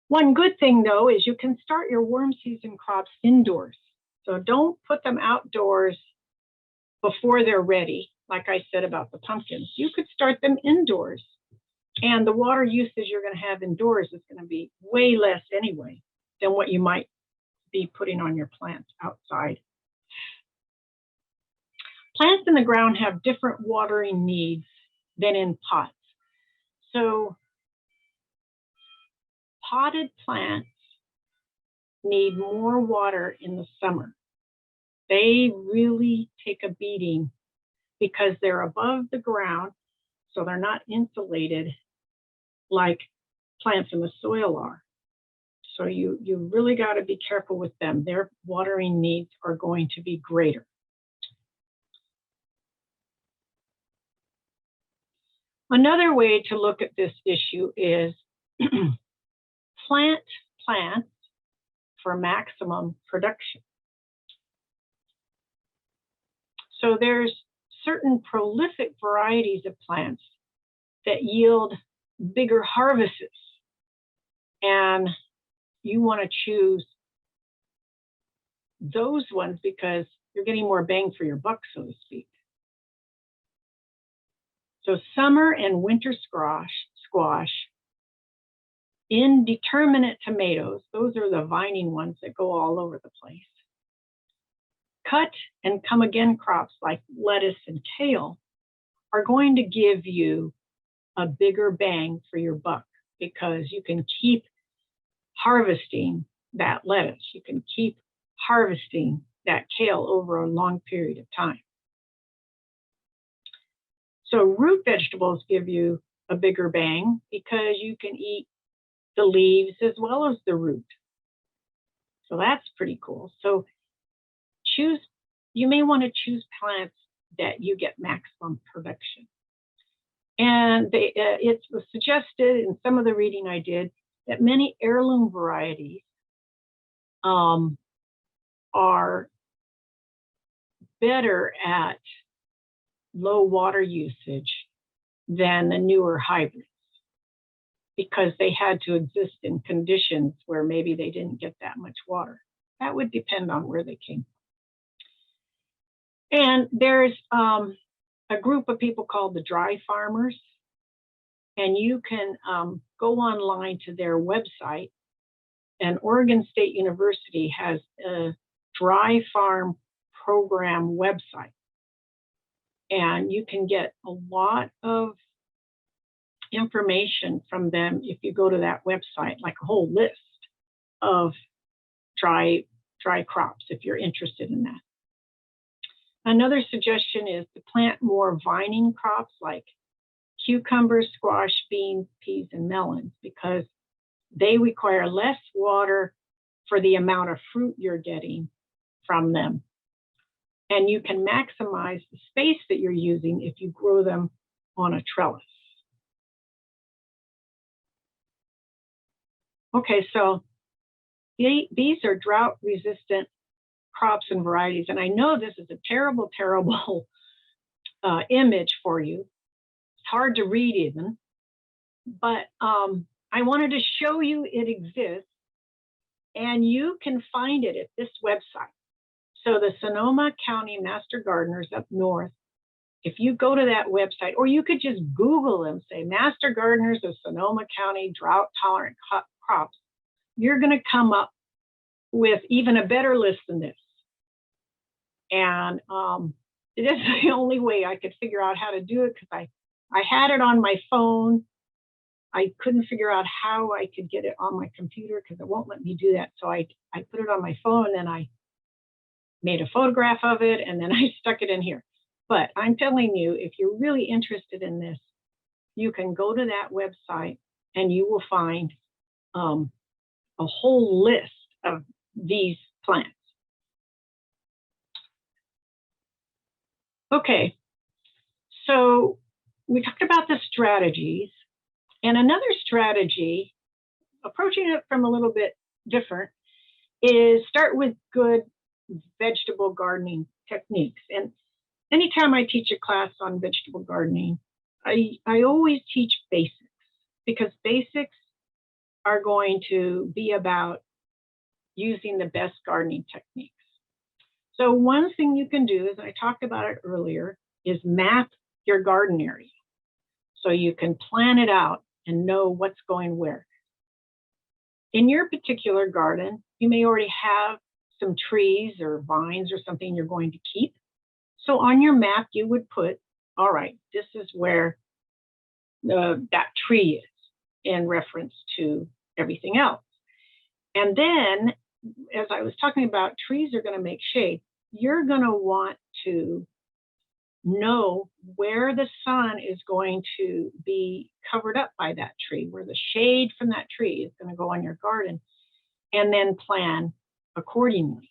[SPEAKER 3] One good thing, though, is you can start your warm season crops indoors. So don't put them outdoors before they're ready, like I said about the pumpkins. You could start them indoors. And the water usage you're going to have indoors is going to be way less anyway than what you might be putting on your plants outside. Plants in the ground have different watering needs than in pots. So potted plants need more water in the summer. They really take a beating because they're above the ground, so they're not insulated like plants in the soil are. So you really got to be careful with them. Their watering needs are going to be greater. Another way to look at this issue is plant plants for maximum production. So there's certain prolific varieties of plants that yield bigger harvests, and you want to choose those ones because you're getting more bang for your buck, so to speak. So summer and winter squash, indeterminate tomatoes, those are the vining ones that go all over the place. Cut and come again crops like lettuce and kale are going to give you a bigger bang for your buck because you can keep harvesting that lettuce. You can keep harvesting that kale over a long period of time. So root vegetables give you a bigger bang because you can eat the leaves as well as the root. So that's pretty cool. So you may want to choose plants that you get maximum production. And it was suggested in some of the reading I did that many heirloom varieties are better at low water usage than the newer hybrids, because they had to exist in conditions where maybe they didn't get that much water. That would depend on where they came from. And there's a group of people called the dry farmers, and you can go online to their website, and Oregon State University has a dry farm program website, and you can get a lot of information from them if you go to that website, like a whole list of dry crops if you're interested in that. Another suggestion is to plant more vining crops like cucumbers, squash, beans, peas, and melons, because they require less water for the amount of fruit you're getting from them. And you can maximize the space that you're using if you grow them on a trellis. Okay, so these are drought-resistant crops and varieties. And I know this is a terrible, terrible image for you. It's hard to read even, but I wanted to show you it exists, and you can find it at this website. So the Sonoma County Master Gardeners up north, if you go to that website, or you could just Google them, say Master Gardeners of Sonoma County Drought Tolerant Crops, you're going to come up with even a better list than this. And it is the only way I could figure out how to do it, because I had it on my phone. I couldn't figure out how I could get it on my computer because it won't let me do that. So I put it on my phone, and I made a photograph of it, and then I stuck it in here. But I'm telling you, if you're really interested in this, you can go to that website and you will find a whole list of these plants. Okay, so we talked about the strategies, and another strategy, approaching it from a little bit different, is start with good vegetable gardening techniques. And anytime I teach a class on vegetable gardening, I always teach basics, because basics are going to be about using the best gardening techniques. So one thing you can do, as I talked about it earlier, is map your garden area. So you can plan it out and know what's going where. In your particular garden, you may already have some trees or vines or something you're going to keep. So on your map, you would put, all right, this is where that tree is in reference to everything else. And then, as I was talking about, trees are going to make shade. You're going to want to know where the sun is going to be covered up by that tree, where the shade from that tree is going to go on your garden, and then plan accordingly.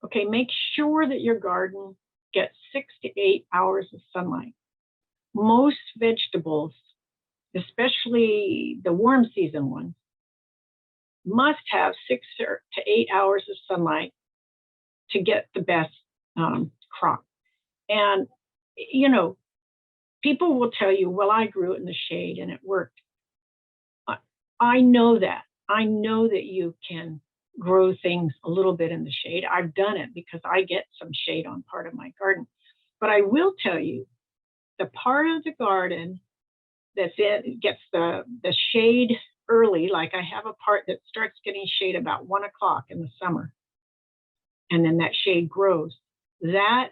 [SPEAKER 3] Okay, make sure that your garden gets 6 to 8 hours of sunlight. Most vegetables, especially the warm season ones, must have 6 to 8 hours of sunlight to get the best crop. And, you know, people will tell you, well, I grew it in the shade and it worked. I know that. I know that you can grow things a little bit in the shade. I've done it because I get some shade on part of my garden. But I will tell you, the part of the garden that gets the shade early, like I have a part that starts getting shade about 1 o'clock in the summer, and then that shade grows. That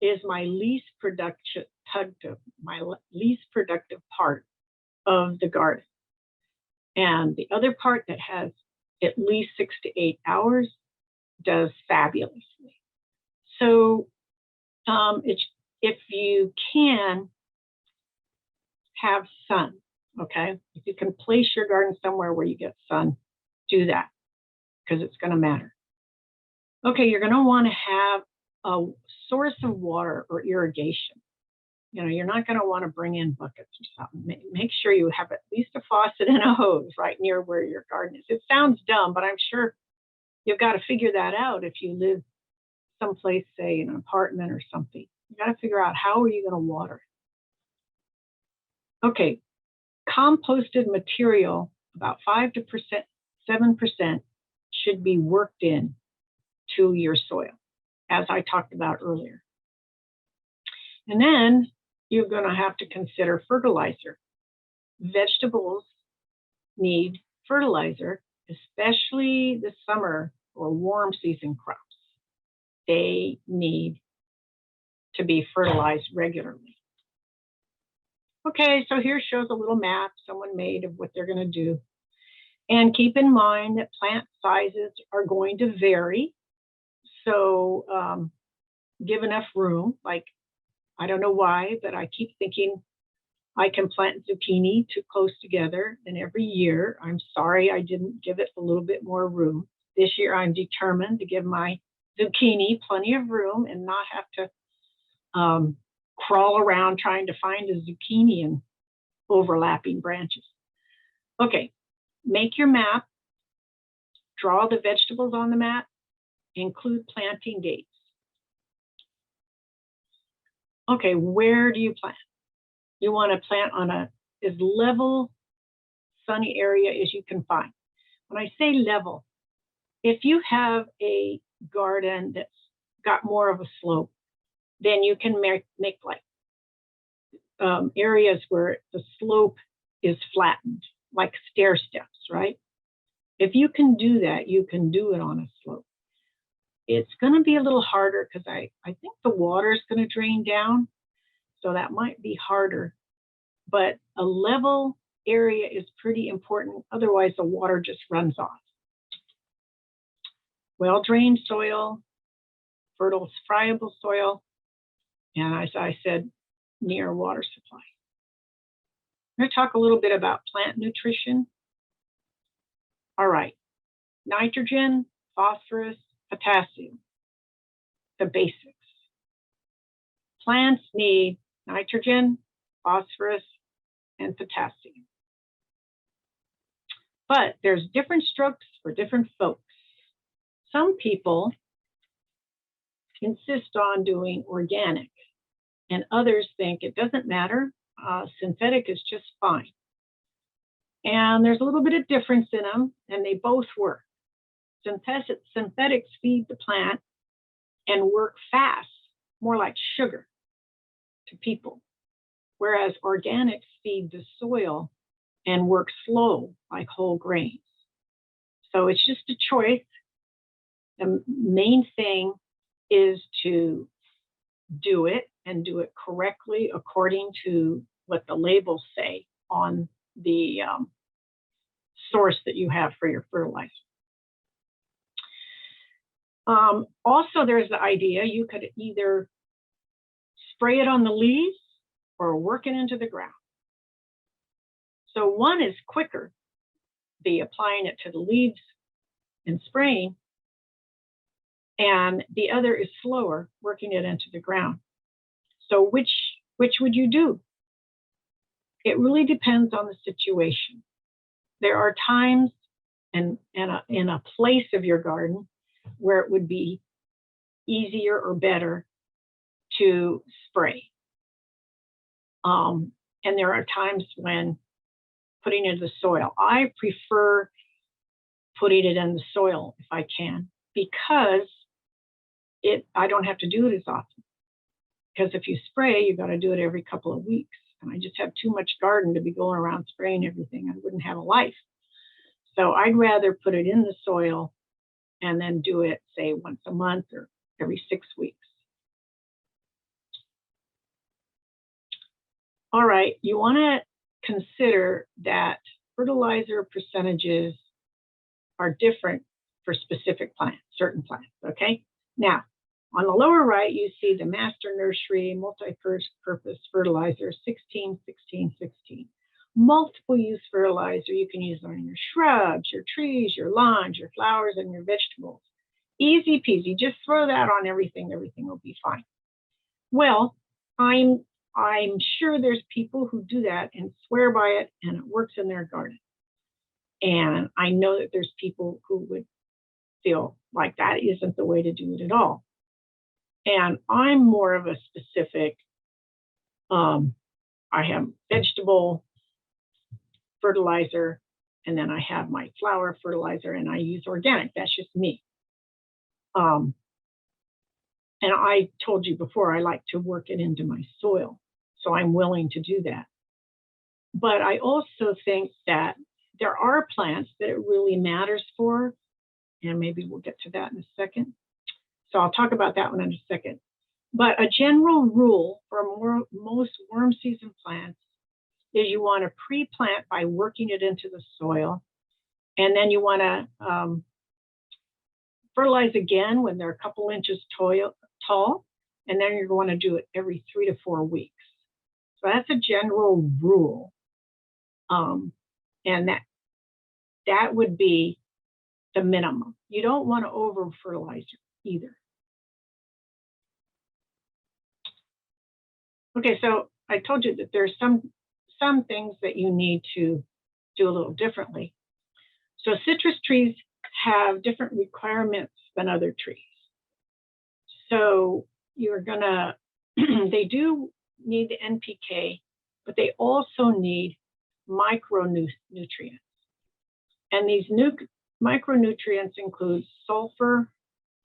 [SPEAKER 3] is my least productive part of the garden. And the other part that has at least 6 to 8 hours does fabulously. So if you can have sun, okay? If you can place your garden somewhere where you get sun, do that. because it's going to matter. Okay, you're going to want to have a source of water or irrigation. You know, you're not going to want to bring in buckets or something. Make sure you have at least a faucet and a hose right near where your garden is. It sounds dumb, but I'm sure you've got to figure that out if you live someplace, say in an apartment or something. You got to figure out how are you going to water it. Okay, composted material, about 5 to 7% should be worked in to your soil, as I talked about earlier. And then you're going to have to consider fertilizer. Vegetables need fertilizer, especially the summer or warm season crops. They need to be fertilized regularly. Okay, so here shows a little map someone made of what they're going to do. And keep in mind that plant sizes are going to vary. So give enough room. Like, I don't know why, but I keep thinking I can plant zucchini too close together. And every year, I'm sorry I didn't give it a little bit more room. This year, I'm determined to give my zucchini plenty of room and not have to crawl around trying to find a zucchini in overlapping branches. Okay, make your map, draw the vegetables on the map, include planting dates. Okay, where do you plant? You want to plant on as level, sunny area as you can find. When I say level, if you have a garden that's got more of a slope, then you can make like areas where the slope is flattened, like stair steps, right? If you can do that, you can do it on a slope. It's going to be a little harder because I think the water is going to drain down, so that might be harder. But a level area is pretty important. Otherwise, the water just runs off. Well-drained soil, fertile, friable soil, and as I said, near water supply. I'm going to talk a little bit about plant nutrition. All right, nitrogen, phosphorus, potassium, the basics. Plants need nitrogen, phosphorus, and potassium. But there's different strokes for different folks. Some people insist on doing organic, and others think it doesn't matter, synthetic is just fine. And there's a little bit of difference in them, and they both work. Synthetics feed the plant and work fast, more like sugar to people, whereas organics feed the soil and work slow like whole grains. So it's just a choice. The main thing is to do it and do it correctly according to what the labels say on the source that you have for your fertilizer. Also, there's the idea you could either spray it on the leaves or work it into the ground. So one is quicker, the applying it to the leaves and spraying, and the other is slower, working it into the ground. So which would you do? It really depends on the situation. There are times in a place of your garden where it would be easier or better to spray. And there are times when putting it in the soil. I prefer putting it in the soil if I can, because I don't have to do it as often. Because if you spray, you've got to do it every couple of weeks. And I just have too much garden to be going around spraying everything. I wouldn't have a life. So I'd rather put it in the soil and then do it, say, once a month or every 6 weeks. All right, you want to consider that fertilizer percentages are different for specific plants, certain plants, okay? Now, on the lower right, you see the Master Nursery multi-purpose fertilizer 16, 16, 16. multiple use fertilizer. You can use it on your shrubs, your trees, your lawns, your flowers, and your vegetables. Easy peasy, just throw that on everything, everything will be fine. Well, I'm sure there's people who do that and swear by it and it works in their garden. And I know that there's people who would feel like that isn't the way to do it at all. And I'm more of a specific, I have vegetable fertilizer, and then I have my flower fertilizer, and I use organic. That's just me. And I told you before, I like to work it into my soil. So I'm willing to do that. But I also think that there are plants that it really matters for, and maybe we'll get to that in a second. So I'll talk about that one in a second. But a general rule for most worm season plants is you want to pre-plant by working it into the soil. And then you want to fertilize again when they're a couple inches tall. And then you're going to do it every 3 to 4 weeks. So that's a general rule. And that would be the minimum. You don't want to over fertilize either. Okay, so I told you that there's some things that you need to do a little differently. So citrus trees have different requirements than other trees. So you're gonna, they do need the NPK, but they also need micronutrients. And these micronutrients include sulfur,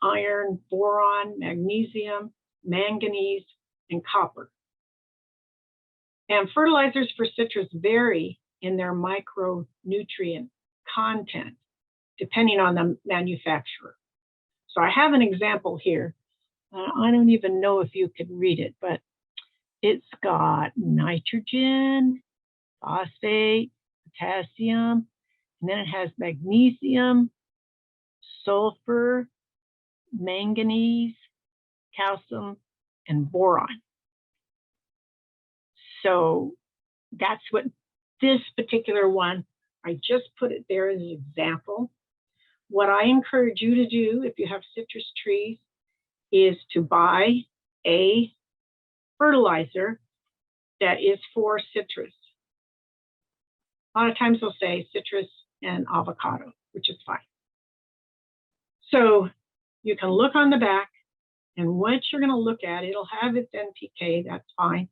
[SPEAKER 3] iron, boron, magnesium, manganese, and copper. And fertilizers for citrus vary in their micronutrient content, depending on the manufacturer. So I have an example here. I don't even know if you could read it, but it's got nitrogen, phosphate, potassium, and then it has magnesium, sulfur, manganese, calcium, and boron. So that's what this particular one, I just put it there as an example. What I encourage you to do if you have citrus trees is to buy a fertilizer that is for citrus. A lot of times they'll say citrus and avocado, which is fine. So you can look on the back, and what you're going to look at, it'll have its NPK, that's fine.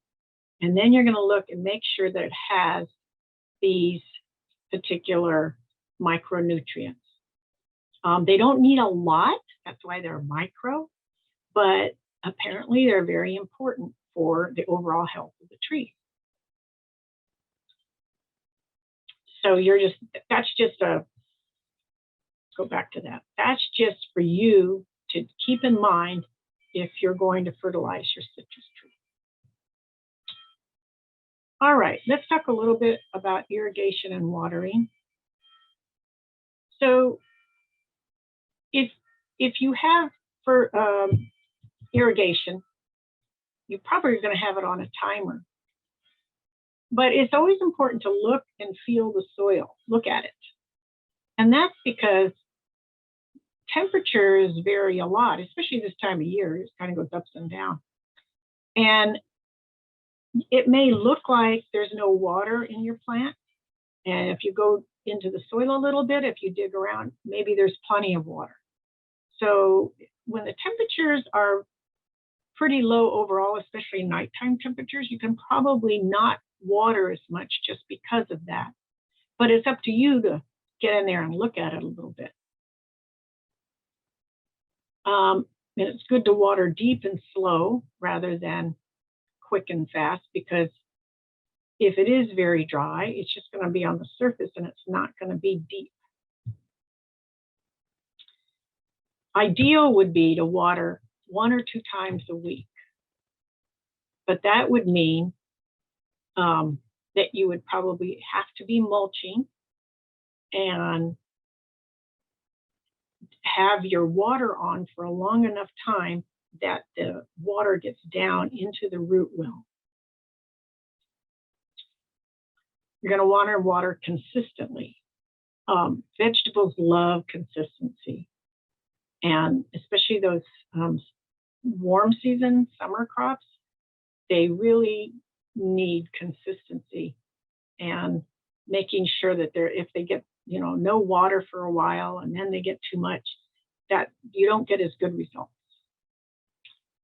[SPEAKER 3] And then you're going to look and make sure that it has these particular micronutrients. They don't need a lot, that's why they're micro, but apparently they're very important for the overall health of the tree. So that's just go back to that. That's just for you to keep in mind if you're going to fertilize your citrus tree. All right, let's talk a little bit about irrigation and watering. So if you have for irrigation, you probably are going to have it on a timer. But it's always important to look and feel the soil, look at it. And that's because temperatures vary a lot, especially this time of year. It kind of goes ups and down. And it may look like there's no water in your plant. And if you go into the soil a little bit, if you dig around, maybe there's plenty of water. So when the temperatures are pretty low overall, especially nighttime temperatures, you can probably not water as much just because of that. But it's up to you to get in there and look at it a little bit. And it's good to water deep and slow rather than quick and fast, because if it is very dry, it's just going to be on the surface and it's not going to be deep. Ideal would be to water 1 or 2 times a week, but that would mean that you would probably have to be mulching and have your water on for a long enough time that the water gets down into the root well. You're going to want to water consistently. Vegetables love consistency, and especially those warm season summer crops, they really need consistency and making sure that if they get, no water for a while and then they get too much, that you don't get as good results.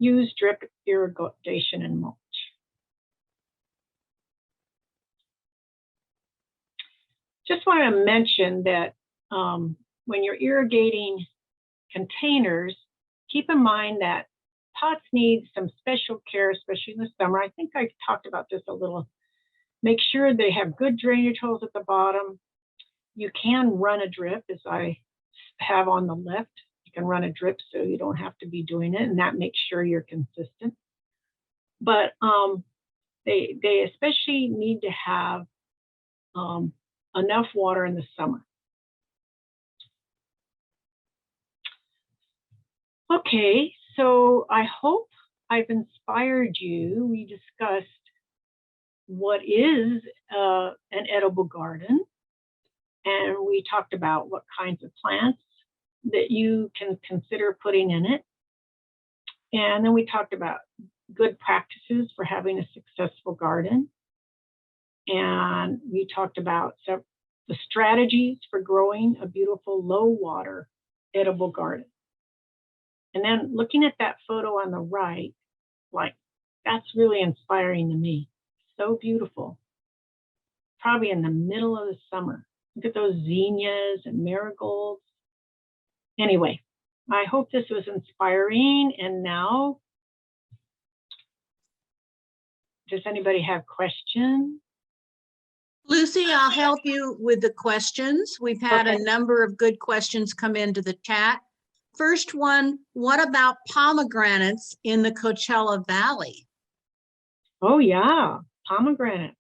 [SPEAKER 3] Use drip irrigation and mulch. Just want to mention that when you're irrigating containers, keep in mind that pots need some special care, especially in the summer. I think I talked about this a little. Make sure they have good drainage holes at the bottom. You can run a drip, as I have on the left. You can run a drip so you don't have to be doing it, and that makes sure you're consistent. But they especially need to have enough water in the summer. Okay, so I hope I've inspired you. We discussed what is an edible garden, and we talked about what kinds of plants that you can consider putting in it. And then we talked about good practices for having a successful garden. And we talked about the strategies for growing a beautiful low water edible garden. And then looking at that photo on the right, like, that's really inspiring to me. So beautiful. Probably in the middle of the summer. Look at those zinnias and marigolds. Anyway, I hope this was inspiring. And now, does anybody have questions?
[SPEAKER 5] Lucy, I'll help you with the questions. We've had
[SPEAKER 3] Okay.
[SPEAKER 5] a number of good questions come into the chat. First one, what about pomegranates in the Coachella Valley?
[SPEAKER 3] Oh yeah, pomegranate.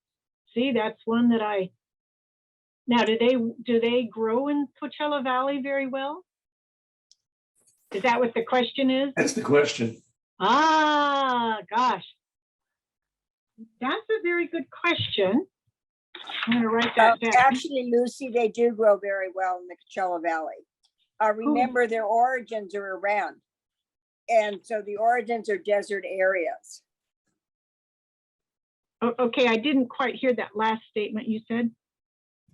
[SPEAKER 3] See, that's one that now do they grow in Coachella Valley very well? Is that what the question is?
[SPEAKER 6] That's the question.
[SPEAKER 3] Ah, gosh. That's a very good question. I'm gonna write that down.
[SPEAKER 7] Actually, Lucy, they do grow very well in the Coachella Valley. Remember, their origins are around. And so the origins are desert areas.
[SPEAKER 3] Okay, I didn't quite hear that last statement you said.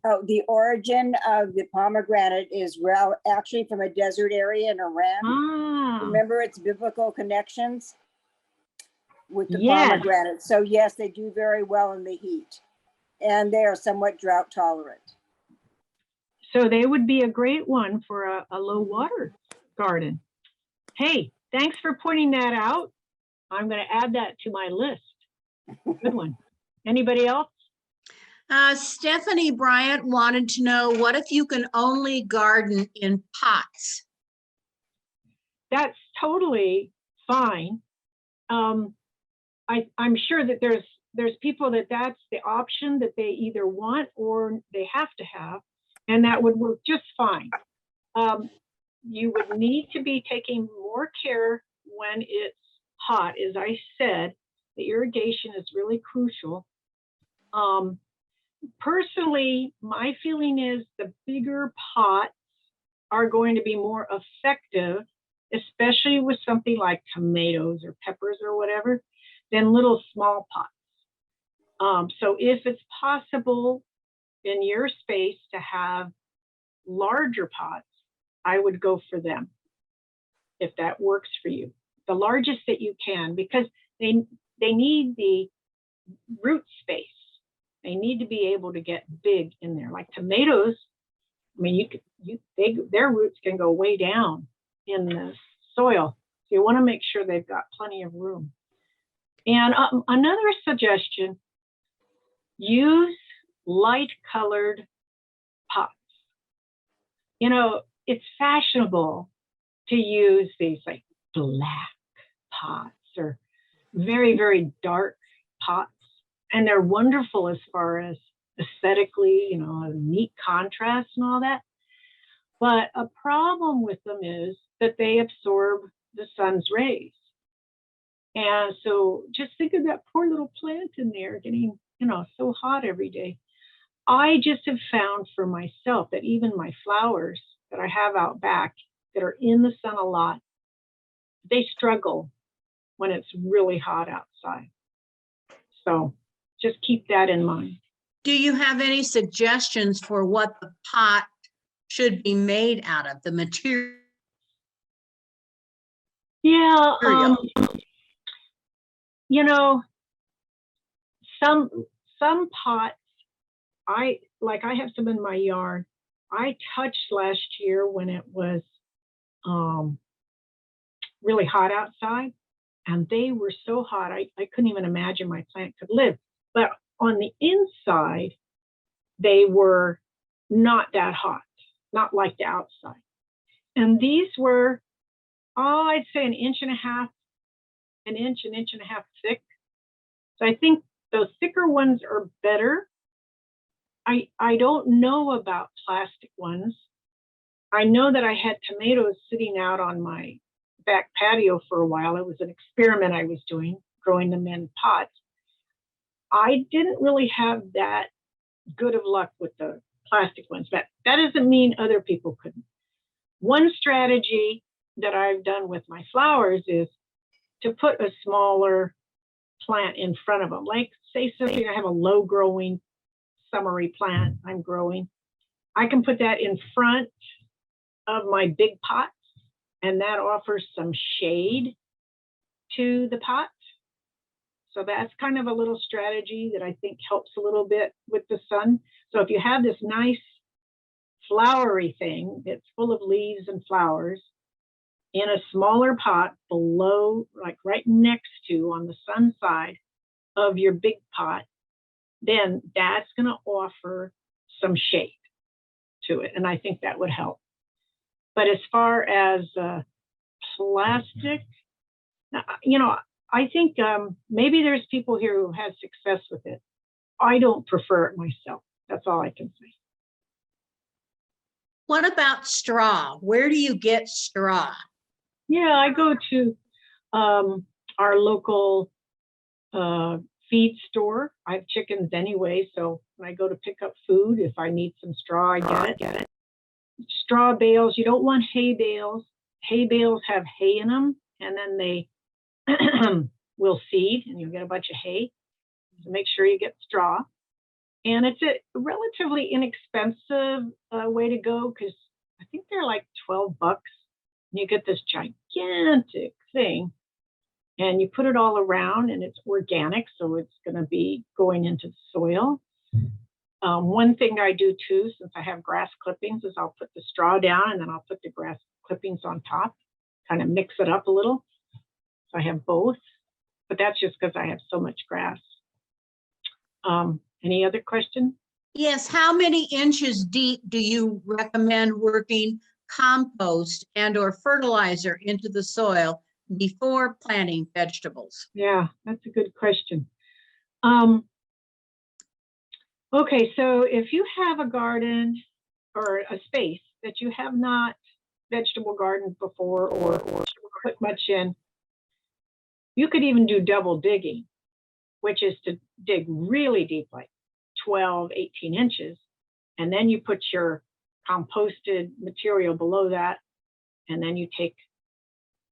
[SPEAKER 7] Oh, the origin of the pomegranate is actually from a desert area in Iran.
[SPEAKER 3] Ah,
[SPEAKER 7] Remember its biblical connections with the
[SPEAKER 3] Yes.
[SPEAKER 7] pomegranate. So yes, they do very well in the heat. And they are somewhat drought tolerant.
[SPEAKER 3] so they would be a great one for a low water garden. Hey, thanks for pointing that out. I'm going to add that to my list. Good one. Anybody else?
[SPEAKER 5] Stephanie Bryant wanted to know, what if you can only garden in pots?
[SPEAKER 3] That's totally fine. I'm sure that there's people that's the option that they either want or they have to have, and that would work just fine. You would need to be taking more care when it's hot. As I said, the irrigation is really crucial. Personally, my feeling is the bigger pots are going to be more effective, especially with something like tomatoes or peppers or whatever, than little small pots. So if it's possible in your space to have larger pots, I would go for them if that works for you. The largest that you can, because they need the root space. They need to be able to get big in there. Like tomatoes, I mean, their roots can go way down in the soil. So you want to make sure they've got plenty of room. And another suggestion, use light colored pots. You know, it's fashionable to use these like black pots or very, very dark pots. And they're wonderful as far as aesthetically, you know, a neat contrast and all that. But a problem with them is that they absorb the sun's rays. And so just think of that poor little plant in there getting, you know, so hot every day. I just have found for myself that even my flowers that I have out back that are in the sun a lot, they struggle when it's really hot outside. So just keep that in mind.
[SPEAKER 5] Do you have any suggestions for what the pot should be made out of, the material?
[SPEAKER 3] Yeah, you know, some pots, I have some in my yard. I touched last year when it was really hot outside, and they were so hot, I couldn't even imagine my plant could live. But on the inside, they were not that hot, not like the outside. And these were, I'd say an inch and a half thick. So I think those thicker ones are better. I don't know about plastic ones. I know that I had tomatoes sitting out on my back patio for a while. It was an experiment I was doing, growing them in pots. I didn't really have that good of luck with the plastic ones, but that doesn't mean other people couldn't. One strategy that I've done with my flowers is to put a smaller plant in front of them. Like say something, I have a low growing summery plant I'm growing. I can put that in front of my big pots, and that offers some shade to the pot. So that's kind of a little strategy that I think helps a little bit with the sun. So if you have this nice flowery thing that's full of leaves and flowers in a smaller pot below, like right next to on the sun side of your big pot, then that's going to offer some shade to it. And I think that would help. But as far as plastic, you know, I think maybe there's people here who have success with it. I don't prefer it myself. That's all I can say.
[SPEAKER 5] What about straw? Where do you get straw?
[SPEAKER 3] Yeah, I go to our local feed store. I have chickens anyway, so when I go to pick up food, if I need some straw, I get it. Straw bales, you don't want hay bales. Hay bales have hay in them, and then they will seed, and you'll get a bunch of hay. So make sure you get straw. And it's a relatively inexpensive way to go, because I think they're like $12. And you get this gigantic thing, and you put it all around, and it's organic, so it's going to be going into the soil. One thing I do too, since I have grass clippings, is I'll put the straw down, and then I'll put the grass clippings on top, kind of mix it up a little. So I have both, but that's just because I have so much grass. Any other questions?
[SPEAKER 5] Yes, how many inches deep do you recommend working compost and or fertilizer into the soil before planting vegetables?
[SPEAKER 3] Yeah, that's a good question. Okay, so if you have a garden or a space that you have not vegetable gardened before or put much in, you could even do double digging, which is to dig really deep, like 12, 18 inches. And then you put your composted material below that. And then you take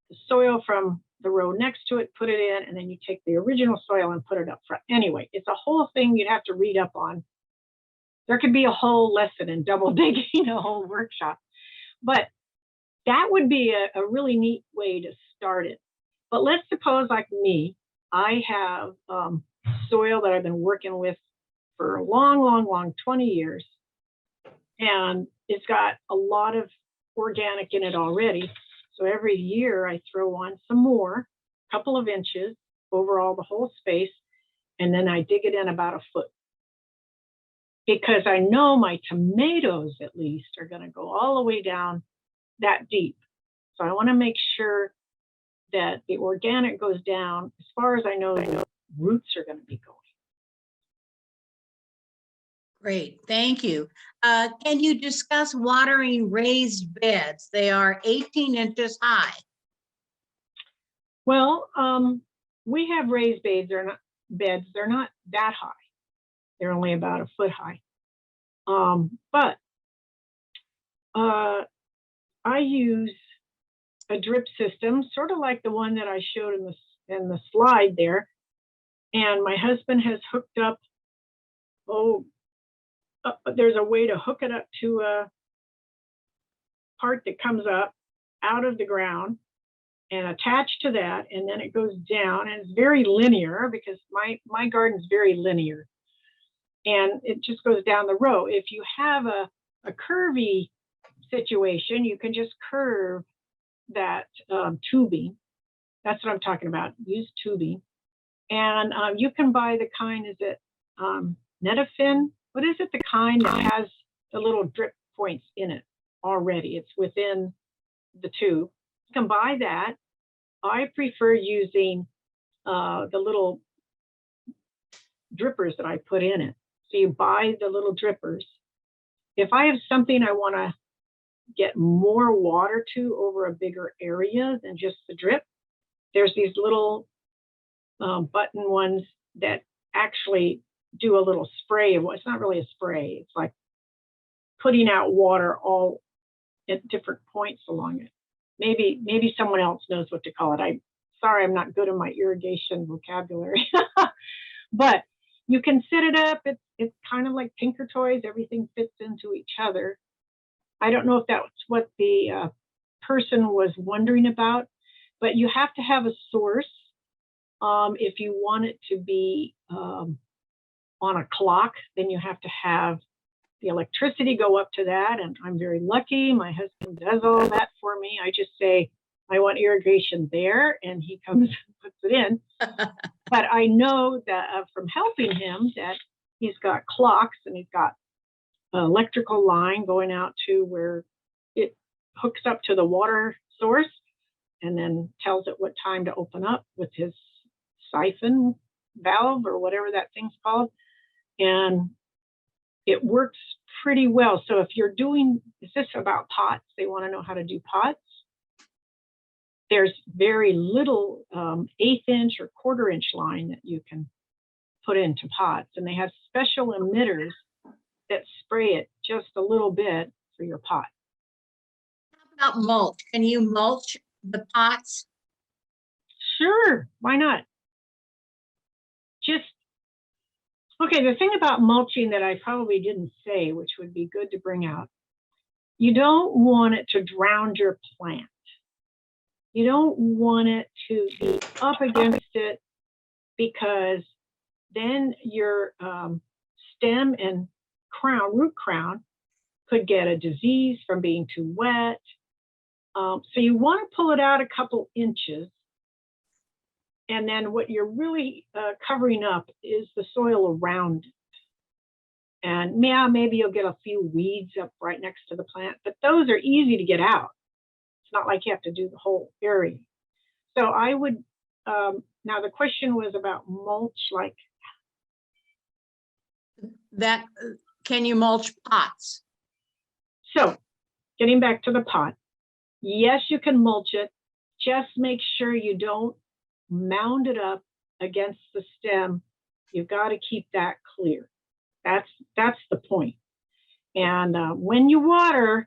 [SPEAKER 3] the soil from the row next to it, put it in, and then you take the original soil and put it up front. Anyway, it's a whole thing you'd have to read up on. There could be a whole lesson in double digging, a whole workshop. But that would be a really neat way to start it. But let's suppose, like me, I have soil that I've been working with for a long, 20 years. And it's got a lot of organic in it already. So every year I throw on some more, a couple of inches over all the whole space, and then I dig it in about a foot. Because I know my tomatoes, at least, are going to go all the way down that deep. So I want to make sure that the organic goes down. As far as I know, the roots are going to be going.
[SPEAKER 5] Great, thank you. Can you discuss watering raised beds? They are 18 inches high.
[SPEAKER 3] Well, we have raised beds. They're not that high. They're only about a foot high. But I use a drip system, sort of like the one that I showed in the slide there. And my husband has hooked up, there's a way to hook it up to a part that comes up out of the ground and attach to that, and then it goes down, and it's very linear because my garden is very linear, and it just goes down the row. If you have a curvy situation, you can just curve that tubing. That's what I'm talking about. Use tubing, and you can buy the kind. Is it Netafin? What is it? The kind that has the little drip points in it already. It's within the tube. You can buy that. I prefer using the little drippers that I put in it. So you buy the little drippers. If I have something I want to get more water to over a bigger area than just the drip, there's these little button ones that actually do a little spray. Well, it's not really a spray. It's like putting out water all at different points along it. Maybe someone else knows what to call it. I'm sorry, I'm not good in my irrigation vocabulary. But you can set it up. It's kind of like Tinker Toys. Everything fits into each other. I don't know if that's what the person was wondering about, but you have to have a source if you want it to be on a clock. Then you have to have the electricity go up to that, and I'm very lucky. My husband does all that for me. I just say, I want irrigation there, and he comes and puts it in. But I know that from helping him that he's got clocks, and he's got an electrical line going out to where it hooks up to the water source and then tells it what time to open up with his siphon valve or whatever that thing's called. And it works pretty well. So if you're doing, is this about pots? They want to know how to do pots. There's very little 1/8 inch or 1/4 inch line that you can put into pots. And they have special emitters that spray it just a little bit for your pot.
[SPEAKER 5] How about mulch? Can you mulch the pots?
[SPEAKER 3] Sure, why not? Okay, the thing about mulching that I probably didn't say, which would be good to bring out, you don't want it to drown your plant. You don't want it to be up against it, because then your stem and root crown could get a disease from being too wet. So you want to pull it out a couple inches. And then what you're really covering up is the soil around it. And yeah, maybe you'll get a few weeds up right next to the plant, but those are easy to get out. It's not like you have to do the whole area. So I would, now the question was about mulch, like
[SPEAKER 5] That, can you mulch pots?
[SPEAKER 3] so. Getting back to the pot, yes, you can mulch it. Just make sure you don't mound it up against the stem. You've got to keep that clear. That's the point. And when you water,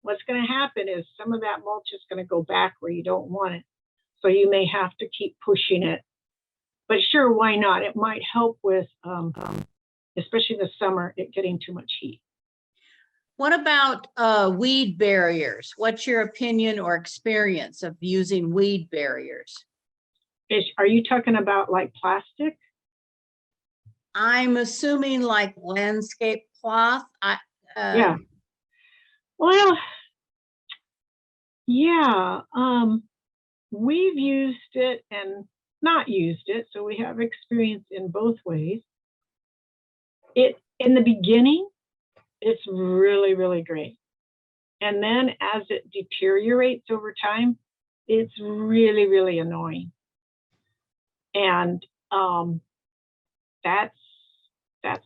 [SPEAKER 3] what's going to happen is some of that mulch is going to go back where you don't want it. So you may have to keep pushing it. But sure, why not? It might help with, especially the summer, it getting too much heat.
[SPEAKER 5] What about weed barriers? What's your opinion or experience of using weed barriers?
[SPEAKER 3] Are you talking about like plastic?
[SPEAKER 5] I'm assuming like landscape cloth.
[SPEAKER 3] Yeah. Well, yeah. We've used it and not used it, so we have experience in both ways. In the beginning, it's really, really great. And then as it deteriorates over time, it's really, really annoying. And that's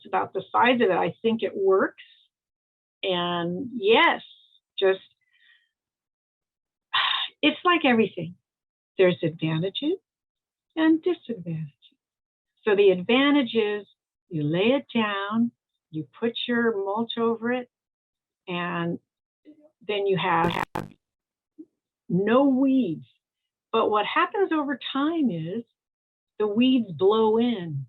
[SPEAKER 3] about the size of it. I think it works. And yes, just, it's like everything. There's advantages and disadvantages. So the advantage is you lay it down, you put your mulch over it, and then you have no weeds. But what happens over time is the weeds blow in.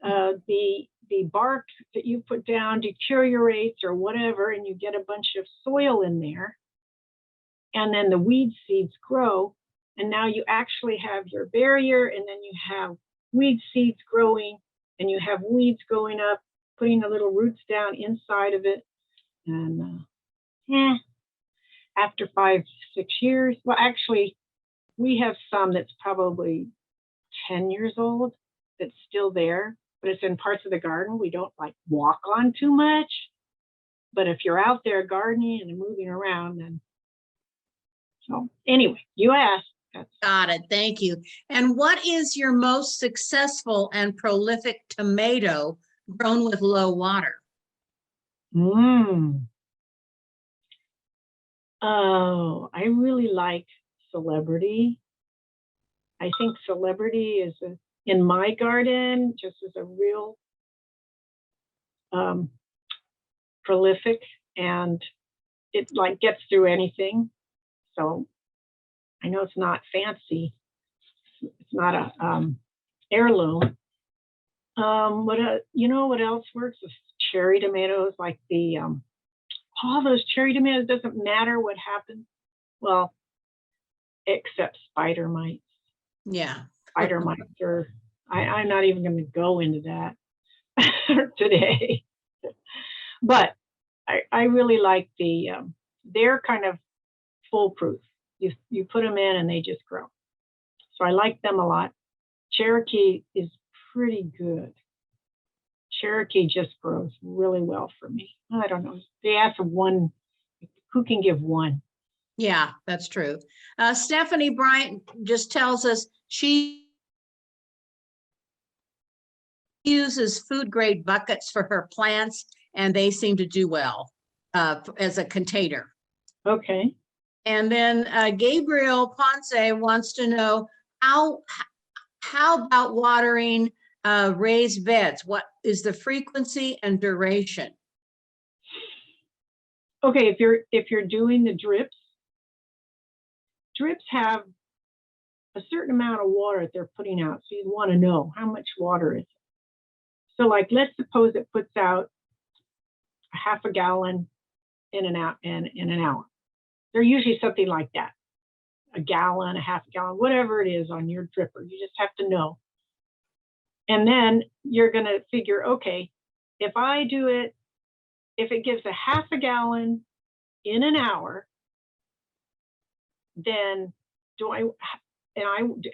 [SPEAKER 3] The bark that you put down deteriorates or whatever, and you get a bunch of soil in there. And then the weed seeds grow, and now you actually have your barrier, and then you have weed seeds growing, and you have weeds going up, putting the little roots down inside of it. And after 5-6 years, well, actually, we have some that's probably 10 years old that's still there, but it's in parts of the garden we don't like walk on too much. But if you're out there gardening and moving around, then so anyway, you asked.
[SPEAKER 5] Got it. Thank you. And what is your most successful and prolific tomato grown with low water?
[SPEAKER 3] Oh, I really like Celebrity. I think Celebrity is in my garden just as a real prolific, and it like gets through anything. So I know it's not fancy. It's not a heirloom. You know what else works is cherry tomatoes, like the all those cherry tomatoes. Doesn't matter what happens. Well, except spider mites.
[SPEAKER 5] Yeah.
[SPEAKER 3] Spider mites are. I'm not even going to go into that today. But I really like the. They're kind of foolproof. You put them in and they just grow. So I like them a lot. Cherokee is pretty good. Cherokee just grows really well for me. I don't know. They ask one, who can give one?
[SPEAKER 5] Yeah, that's true. Stephanie Bryant just tells us she uses food grade buckets for her plants, and they seem to do well as a container.
[SPEAKER 3] Okay.
[SPEAKER 5] And then Gabriel Ponce wants to know how about watering raised beds? What is the frequency and duration?
[SPEAKER 3] Okay, if you're doing the drips have a certain amount of water that they're putting out, so you want to know how much water is it. So like, let's suppose it puts out a half a gallon in an hour. They're usually something like that, a gallon, a half a gallon, whatever it is on your dripper. You just have to know. And then you're going to figure, okay, if I do it, if it gives a half a gallon in an hour, then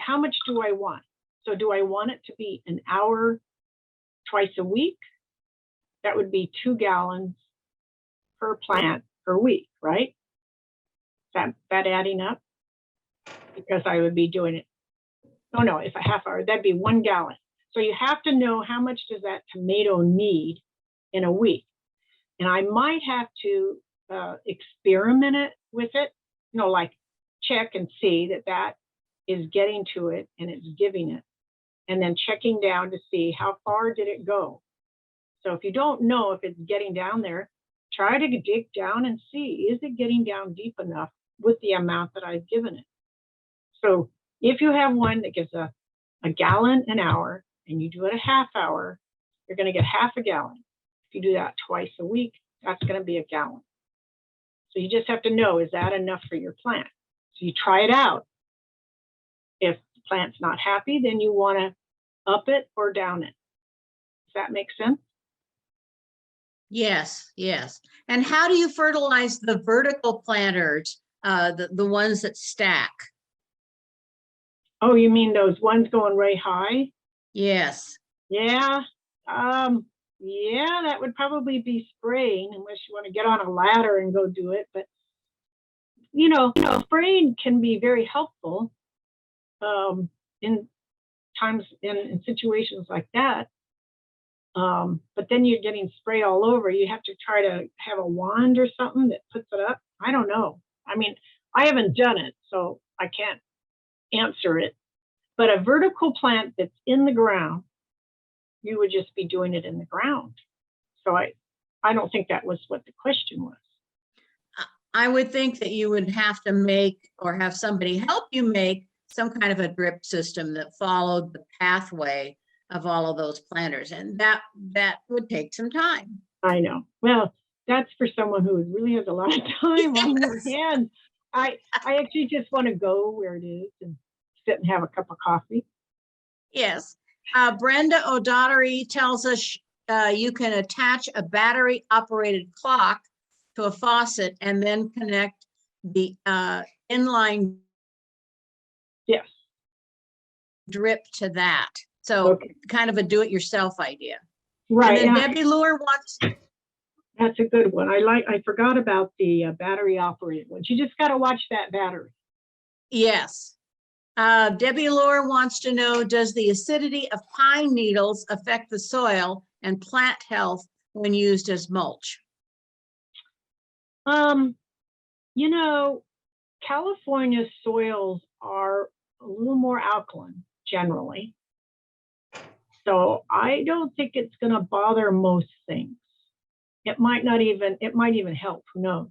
[SPEAKER 3] how much do I want? So do I want it to be an hour twice a week? That would be 2 gallons per plant per week, right? Is that adding up? Because I would be doing it. Oh no, if a half hour, that'd be 1 gallon. So you have to know how much does that tomato need in a week. And I might have to experiment it with it, like check and see that is getting to it and it's giving it. And then checking down to see how far did it go. So if you don't know if it's getting down there, try to dig down and see, is it getting down deep enough with the amount that I've given it? So if you have one that gives a gallon an hour and you do it a half hour, you're going to get half a gallon. If you do that twice a week, that's going to be a gallon. So you just have to know, is that enough for your plant? So you try it out. If the plant's not happy, then you want to up it or down it. Does that make sense?
[SPEAKER 5] Yes, yes. And how do you fertilize the vertical planters, the ones that stack?
[SPEAKER 3] Oh, you mean those ones going way high?
[SPEAKER 5] Yes.
[SPEAKER 3] Yeah. Yeah, that would probably be spraying unless you want to get on a ladder and go do it. But spraying can be very helpful in times in situations like that. But then you're getting spray all over. You have to try to have a wand or something that puts it up. I don't know. I mean, I haven't done it, so I can't answer it. But a vertical plant that's in the ground, you would just be doing it in the ground. So I don't think that was what the question was.
[SPEAKER 5] I would think that you would have to make or have somebody help you make some kind of a drip system that followed the pathway of all of those planters. And that would take some time.
[SPEAKER 3] I know. Well, that's for someone who really has a lot of time on their hands. I actually just want to go where it is and sit and have a cup of coffee.
[SPEAKER 5] Yes. Brenda O'Dottery tells us you can attach a battery operated clock to a faucet and then connect the inline
[SPEAKER 3] Yes.
[SPEAKER 5] drip to that. So
[SPEAKER 3] Okay.
[SPEAKER 5] kind of a do-it-yourself idea.
[SPEAKER 3] Right.
[SPEAKER 5] And then
[SPEAKER 3] and
[SPEAKER 5] Debbie Lure wants,
[SPEAKER 3] that's a good one. I forgot about the battery operated one. You just got to watch that battery.
[SPEAKER 5] yes. Debbie Lure wants to know, does the acidity of pine needles affect the soil and plant health when used as mulch?
[SPEAKER 3] You know, California soils are a little more alkaline generally. So I don't think it's going to bother most things. It might even help, who knows?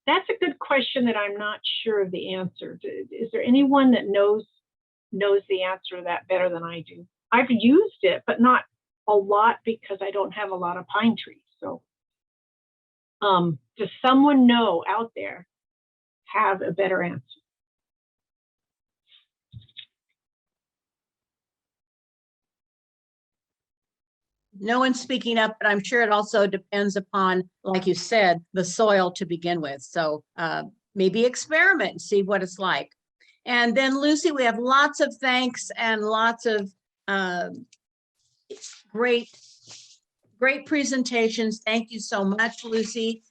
[SPEAKER 3] That's a good question that I'm not sure of the answer. Is there anyone that knows the answer to that better than I do? I've used it, but not a lot because I don't have a lot of pine trees. So does someone know out there have a better answer?
[SPEAKER 5] No one's speaking up, but I'm sure it also depends upon, like you said, the soil to begin with. So maybe experiment and see what it's like. And then Lucy, we have lots of thanks and lots of great presentations. Thank you so much, Lucy.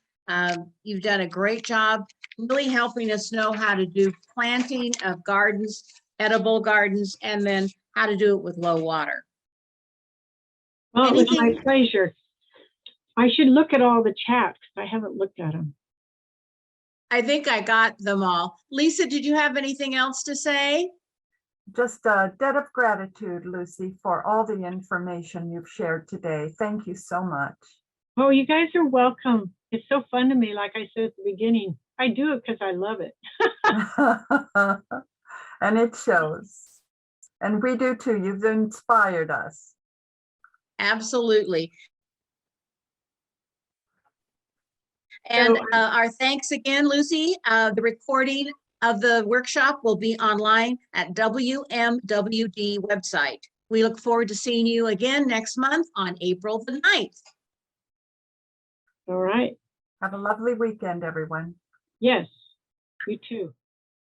[SPEAKER 5] You've done a great job really helping us know how to do planting of gardens, edible gardens, and then how to do it with low water.
[SPEAKER 3] Well, it was my
[SPEAKER 5] Anything-
[SPEAKER 3] pleasure. I should look at all the chats because I haven't looked at them.
[SPEAKER 5] I think I got them all. Lisa, did you have anything else to say?
[SPEAKER 1] Just a debt of gratitude, Lucy, for all the information you've shared today. Thank you so much.
[SPEAKER 3] Oh, you guys are welcome. It's so fun to me. Like I said at the beginning, I do it because I love it.
[SPEAKER 1] And it shows. And we do too. You've inspired us.
[SPEAKER 5] Absolutely. And our thanks again, Lucy. The recording of the workshop will be online at WMWD website. We look forward to seeing you again next month on April the 9th.
[SPEAKER 3] All right.
[SPEAKER 1] Have a lovely weekend, everyone.
[SPEAKER 3] Yes, you too.